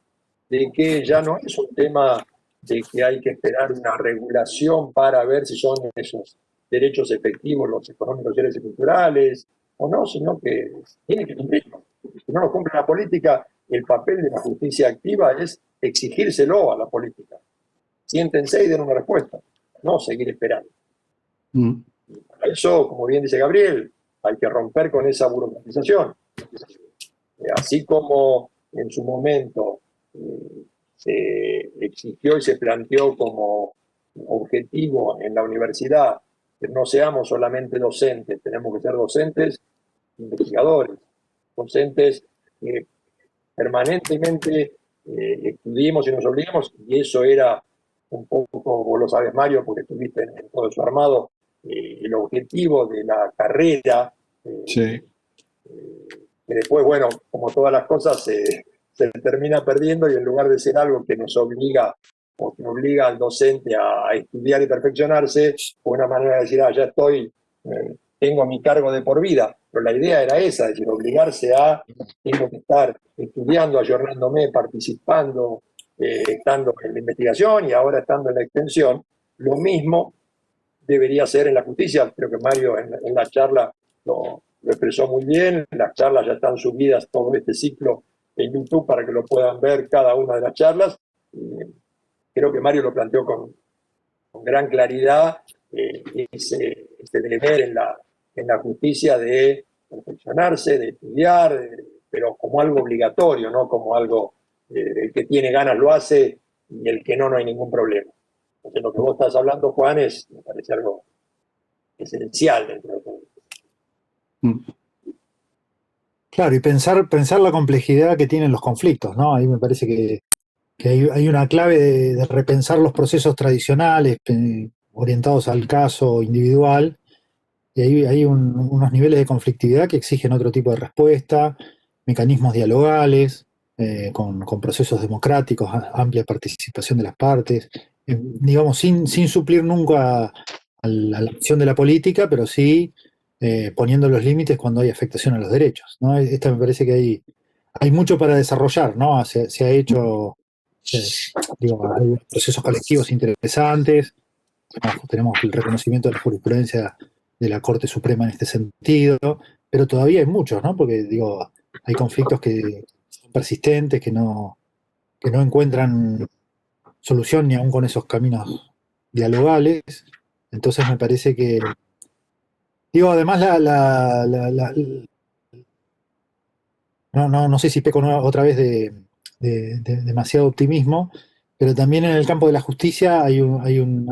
de que ya no es un tema de que hay que esperar una regulación para ver si son esos derechos efectivos, los económicos, sociales y culturales, o no, sino que tiene que cumplirlo. Si no lo cumple la política, el papel de la justicia activa es exigírselo a la política. Siéntense y den una respuesta, no seguir esperando. Para eso, como bien dice Gabriel, hay que romper con esa burocratización. Así como en su momento se exigió y se planteó como objetivo en la universidad que no seamos solamente docentes, tenemos que ser docentes, investigadores, docentes que permanentemente estudiemos y nos obliguemos, y eso era un poco, vos lo sabes, Mario, porque estuviste en todo su armado, el objetivo de la carrera, Sí. que después, bueno, como todas las cosas, se termina perdiendo, y en lugar de ser algo que nos obliga o que obliga al docente a estudiar y perfeccionarse, fue una manera de decir, ya estoy, tengo mi cargo de por vida. Pero la idea era esa, es decir, obligarse a, tengo que estar estudiando, ayornándome, participando, estando en la investigación y ahora estando en la extensión. Lo mismo debería ser en la justicia. Creo que Mario en la charla lo expresó muy bien. Las charlas ya están subidas, todo este ciclo en YouTube para que lo puedan ver cada una de las charlas. Creo que Mario lo planteó con gran claridad, ese deber en la justicia de perfeccionarse, de estudiar, pero como algo obligatorio, no como algo, el que tiene ganas lo hace y el que no, no hay ningún problema. Entonces lo que vos estás hablando, Juan, me parece algo esencial dentro de todo. Claro, y pensar la complejidad que tienen los conflictos, ¿no? Ahí me parece que hay una clave de repensar los procesos tradicionales orientados al caso individual, y hay unos niveles de conflictividad que exigen otro tipo de respuesta, mecanismos dialogales, con procesos democráticos, amplia participación de las partes, digamos, sin suplir nunca a la acción de la política, pero sí poniendo los límites cuando hay afectación a los derechos, ¿no? Esta me parece que hay mucho para desarrollar, ¿no? Se ha hecho, digo, hay procesos colectivos interesantes, tenemos el reconocimiento de la jurisprudencia de la Corte Suprema en este sentido, pero todavía hay muchos, ¿no? Porque, digo, hay conflictos que son persistentes, que no encuentran solución ni aún con esos caminos dialogales. Entonces me parece que, digo, además no sé si peco otra vez de demasiado optimismo, pero también en el campo de la justicia hay un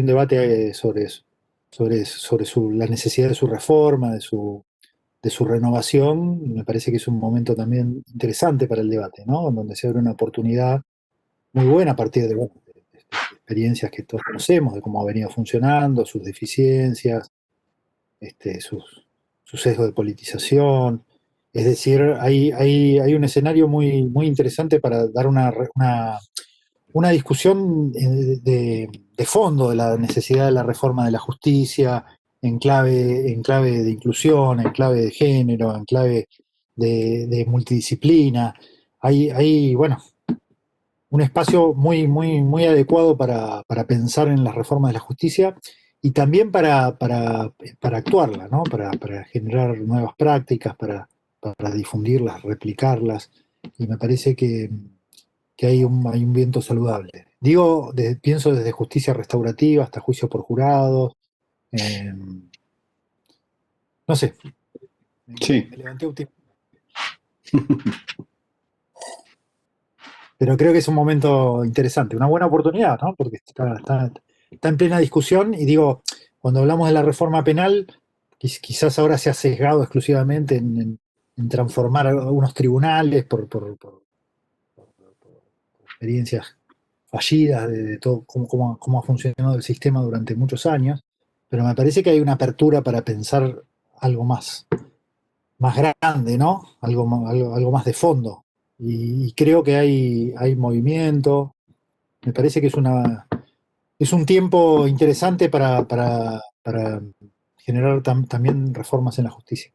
debate sobre eso, sobre la necesidad de su reforma, de su renovación. Y me parece que es un momento también interesante para el debate, ¿no? Donde se abre una oportunidad muy buena a partir de experiencias que todos conocemos, de cómo ha venido funcionando, sus deficiencias, sus sesgos de politización. Es decir, hay un escenario muy interesante para dar una discusión de fondo de la necesidad de la reforma de la justicia en clave de inclusión, en clave de género, en clave de multidisciplina. Hay, bueno, un espacio muy adecuado para pensar en la reforma de la justicia y también para actuarla, ¿no? Para generar nuevas prácticas, para difundirlas, replicarlas. Y me parece que hay un viento saludable. Digo, pienso desde justicia restaurativa hasta juicio por jurados. No sé. Sí. Me levanté optimista. Pero creo que es un momento interesante, una buena oportunidad, ¿no? Porque está en plena discusión y digo, cuando hablamos de la reforma penal, quizás ahora se ha sesgado exclusivamente en transformar algunos tribunales por experiencias fallidas de todo cómo ha funcionado el sistema durante muchos años, pero me parece que hay una apertura para pensar algo más grande, ¿no? Algo más de fondo. Y creo que hay movimiento. Me parece que es un tiempo interesante para generar también reformas en la justicia.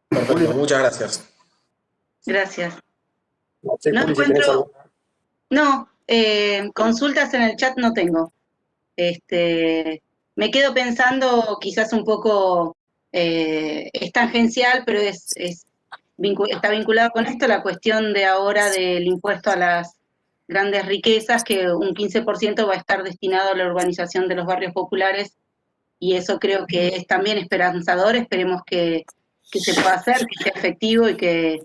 Perfecto, muchas gracias. Gracias. No sé, No Juli, si tenés encuentro, alguna. no, consultas en el chat no tengo. Me quedo pensando quizás un poco, es tangencial, pero está vinculado con esto la cuestión de ahora del impuesto a las grandes riquezas, que un 15% va a estar destinado a la urbanización de los barrios populares, y eso creo que es también esperanzador. Esperemos que se pueda hacer, que sea efectivo y que,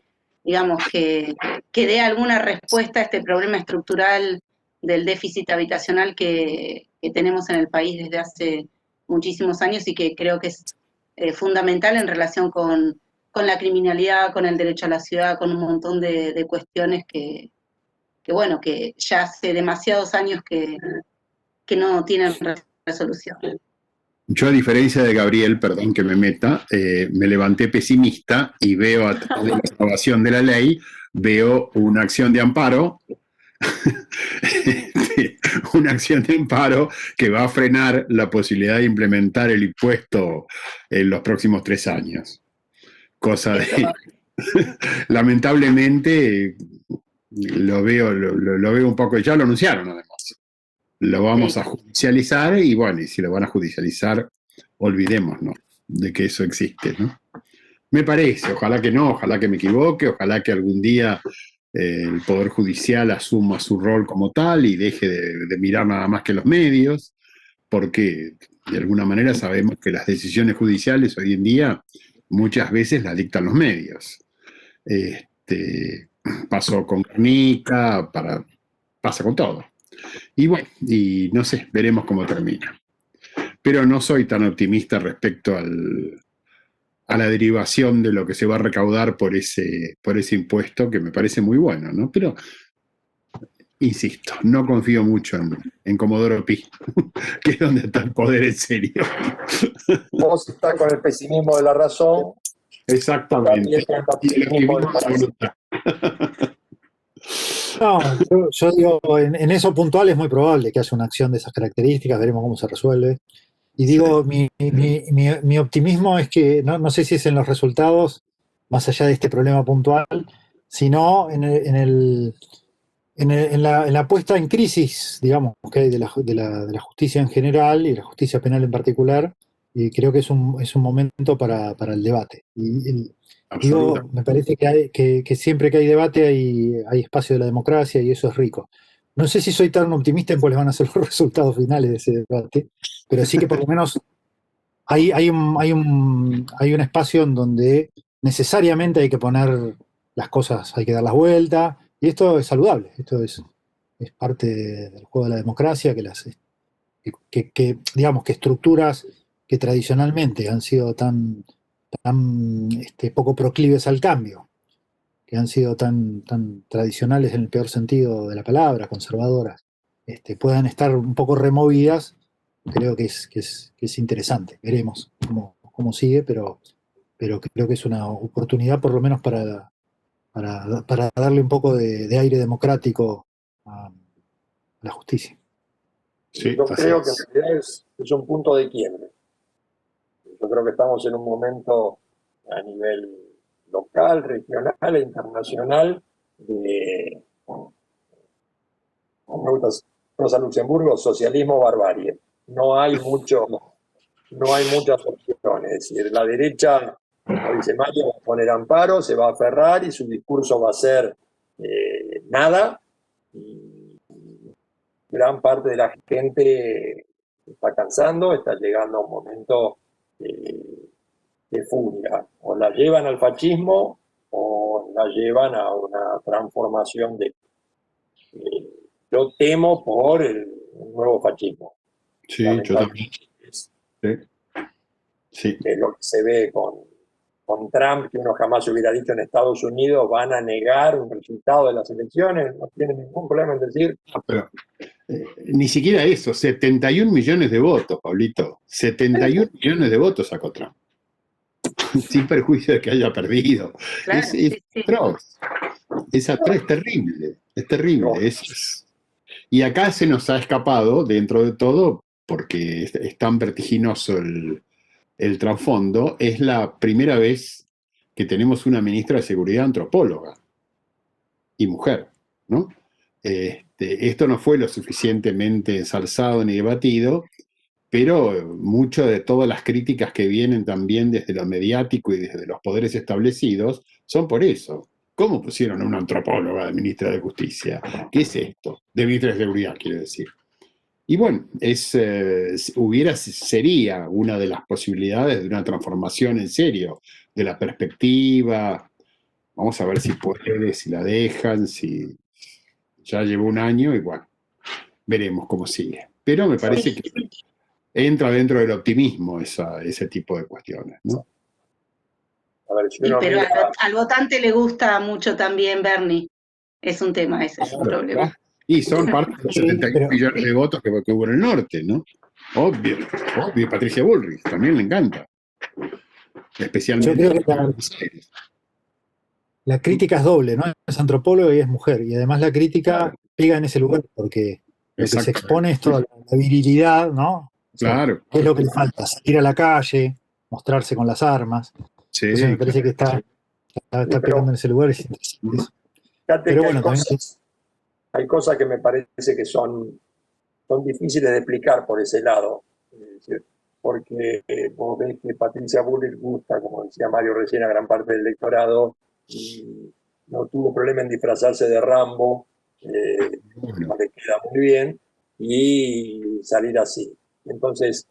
digamos, que dé alguna respuesta a este problema estructural del déficit habitacional que tenemos en el país desde hace muchísimos años y que creo que es fundamental en relación con la criminalidad, con el derecho a la ciudad, con un montón de cuestiones que bueno, que ya hace demasiados años que no tienen resolución. Yo, a diferencia de Gabriel, perdón que me meta, me levanté pesimista y veo a través de la aprobación de la ley, veo una acción de amparo, una acción de amparo que va a frenar la posibilidad de implementar el impuesto en los próximos 3 años. Cosa de, lamentablemente, lo veo un poco, ya lo anunciaron además. Lo vamos a judicializar y bueno, y si lo van a judicializar, olvidémonos de que eso existe, ¿no? Me parece, ojalá que no, ojalá que me equivoque, ojalá que algún día el Poder Judicial asuma su rol como tal y deje de mirar nada más que los medios, porque de alguna manera sabemos que las decisiones judiciales hoy en día muchas veces las dictan los medios. Pasó con Guernica, pasa con todo. Y bueno, y no sé, veremos cómo termina. Pero no soy tan optimista respecto a la derivación de lo que se va a recaudar por ese impuesto, que me parece muy bueno, ¿no? Pero, insisto, no confío mucho en Comodoro Pi, que es donde está el poder en serio. Vos estás con el pesimismo de la razón. Exactamente. Y el optimismo de la voluntad. No, yo digo, en eso puntual es muy probable que haya una acción de esas características, veremos cómo se resuelve. Y digo, mi optimismo es que, no sé si es en los resultados, más allá de este problema puntual, sino en la puesta en crisis, digamos, que hay de la justicia en general y la justicia penal en particular, y creo que es un momento para el debate. Digo, me parece que siempre que hay debate hay espacio de la democracia y eso es rico. No sé si soy tan optimista en cuáles van a ser los resultados finales de ese debate, pero sí que por lo menos hay un espacio en donde necesariamente hay que poner las cosas, hay que dar las vueltas, y esto es saludable, esto es parte del juego de la democracia, digamos, que estructuras que tradicionalmente han sido tan poco proclives al cambio, que han sido tan tradicionales en el peor sentido de la palabra, conservadoras, puedan estar un poco removidas, creo que es interesante. Veremos cómo sigue, pero creo que es una oportunidad por lo menos para darle un poco de aire democrático a la justicia. Sí, yo creo que en realidad es un punto de quiebre. Yo creo que estamos en un momento a nivel local, regional e internacional de, como me gusta Rosa Luxemburgo, socialismo barbarie. No hay muchas opciones. Es decir, la derecha, como dice Mario, va a poner amparo, se va a aferrar y su discurso va a ser nada. Y gran parte de la gente está cansando, está llegando a un momento de furia. O la llevan al fascismo o la llevan a una transformación yo temo por el nuevo fascismo. Sí, yo también. Sí. Es lo que se ve con Trump, que uno jamás hubiera dicho en Estados Unidos, van a negar un resultado de las elecciones, no tienen ningún problema en decir. Pero, ni siquiera eso, 71 millones de votos, Pablito. 71 millones de votos sacó Trump. Sin perjuicio de que haya perdido. Claro, es atroz. Es atroz, es terrible. Es terrible. No. Y acá se nos ha escapado, dentro de todo, porque es tan vertiginoso el trasfondo, es la primera vez que tenemos una ministra de Seguridad antropóloga y mujer, ¿no? Esto no fue lo suficientemente ensalzado ni debatido, pero muchas de todas las críticas que vienen también desde lo mediático y desde los poderes establecidos son por eso. ¿Cómo pusieron a una antropóloga de ministra de Justicia? ¿Qué es esto? De ministra de Seguridad, quiero decir. Y bueno, sería una de las posibilidades de una transformación en serio de la perspectiva. Vamos a ver si puede, si la dejan, si ya llevó un año y bueno, veremos cómo sigue. Pero me parece que entra dentro del optimismo ese tipo de cuestiones, ¿no? A ver, pero al votante le gusta mucho también Bernie. Es un tema ese, es un problema. Y son parte de los 71 millones de votos que hubo en el norte, ¿no? Obvio, obvio. Patricia Bullrich también le encanta. Especialmente. Yo creo que la crítica es doble, ¿no? Es antropóloga y es mujer. Y además la crítica pega en ese lugar porque lo que se expone es toda la virilidad, ¿no? O sea, Claro. ¿qué es lo que le falta? Salir a la calle, mostrarse con las armas. Sí, Entonces me parece que está pegando en ese lugar. Es interesante eso. Fíjate Pero que bueno, hay cosas que me parece que son difíciles de explicar por ese lado. Es decir, porque vos ves que Patricia Bullrich gusta, como decía Mario recién, a gran parte del electorado, y no tuvo problema en disfrazarse de Rambo, no le queda muy bien, y salir así. Entonces,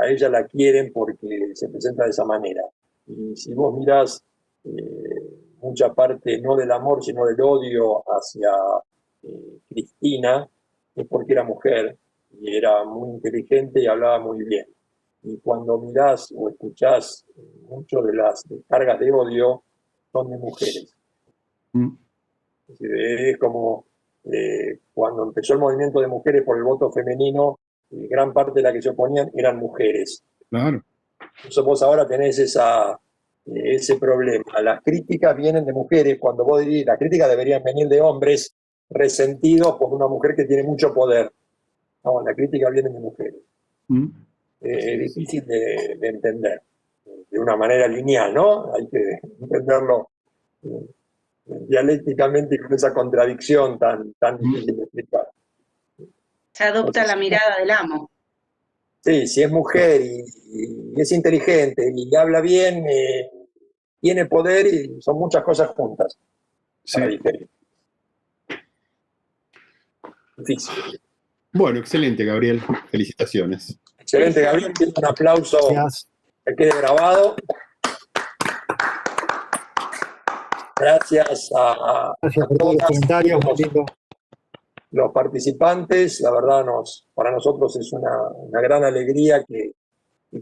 a ella la quieren porque se presenta de esa manera. Y si vos mirás mucha parte, no del amor, sino del odio hacia Cristina, es porque era mujer y era muy inteligente y hablaba muy bien. Y cuando mirás o escuchás mucho de las descargas de odio, son de mujeres. Es decir, es como cuando empezó el movimiento de mujeres por el voto femenino, gran parte de la que se oponían eran mujeres. Claro. Entonces vos ahora tenés ese problema. Las críticas vienen de mujeres, cuando vos dirías, las críticas deberían venir de hombres resentidos por una mujer que tiene mucho poder. No, la crítica viene de mujeres. Es difícil de entender de una manera lineal, ¿no? Hay que entenderlo dialécticamente y con esa contradicción tan difícil de explicar. Se adopta la mirada del amo. Sí, si es mujer y es inteligente y habla bien, tiene poder y son muchas cosas juntas para diferir. Difícil. Bueno, excelente, Gabriel. Felicitaciones. Excelente, Gabriel. Un aplauso que quede grabado. Gracias a todos los comentarios, muy lindo. Los participantes. La verdad, para nosotros es una gran alegría que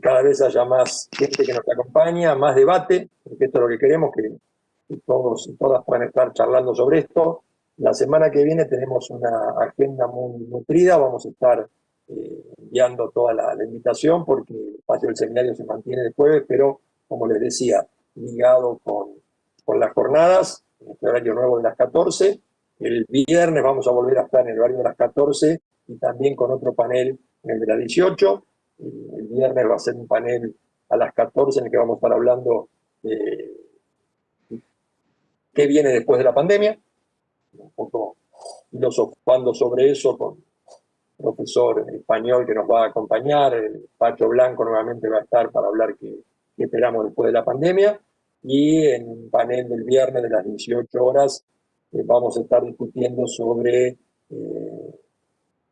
cada vez haya más gente que nos acompaña, más debate, porque esto es lo que queremos, que todos y todas puedan estar charlando sobre esto. La semana que viene tenemos una agenda muy nutrida, vamos a estar enviando toda la invitación porque el espacio del seminario se mantiene el jueves, pero como les decía, ligado con las jornadas, en este horario nuevo de las 14. El viernes vamos a volver a estar en el horario de las 14 y también con otro panel en el de las 18. El viernes va a ser un panel a las 14 en el que vamos a estar hablando de qué viene después de la pandemia, un poco filosofando sobre eso con un profesor español que nos va a acompañar. Pacho Blanco nuevamente va a estar para hablar qué esperamos después de la pandemia, y en un panel del viernes de las 18 horas vamos a estar discutiendo sobre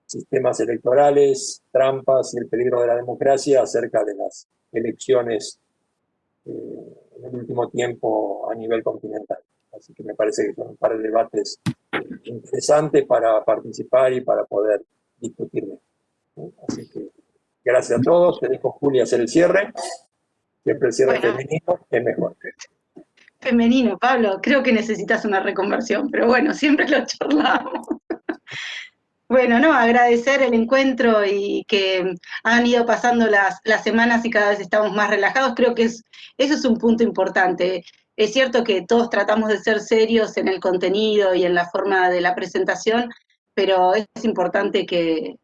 sistemas electorales, trampas y el peligro de la democracia acerca de las elecciones en el último tiempo a nivel continental. Así que me parece que son un par de debates interesantes para participar y para poder discutirme. Así que gracias a todos. Te dejo, Julia, hacer el cierre. Siempre el cierre femenino es mejor. Femenino, Pablo, creo que necesitas una reconversión, pero bueno, siempre lo charlamos. Bueno, no, agradecer el encuentro y que han ido pasando las semanas y cada vez estamos más relajados. Creo que eso es un punto importante. Es cierto que todos tratamos de ser serios en el contenido y en la forma de la presentación, pero es importante que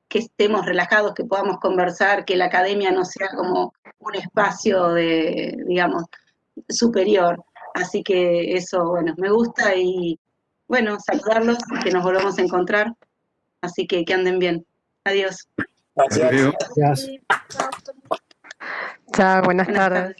estemos relajados, que podamos conversar, que la academia no sea como un espacio de, digamos, superior. Así que eso, bueno, me gusta y, bueno, saludarlos, que nos volvamos a encontrar. Así que anden bien. Adiós. Gracias. Gracias. Chao, buenas tardes.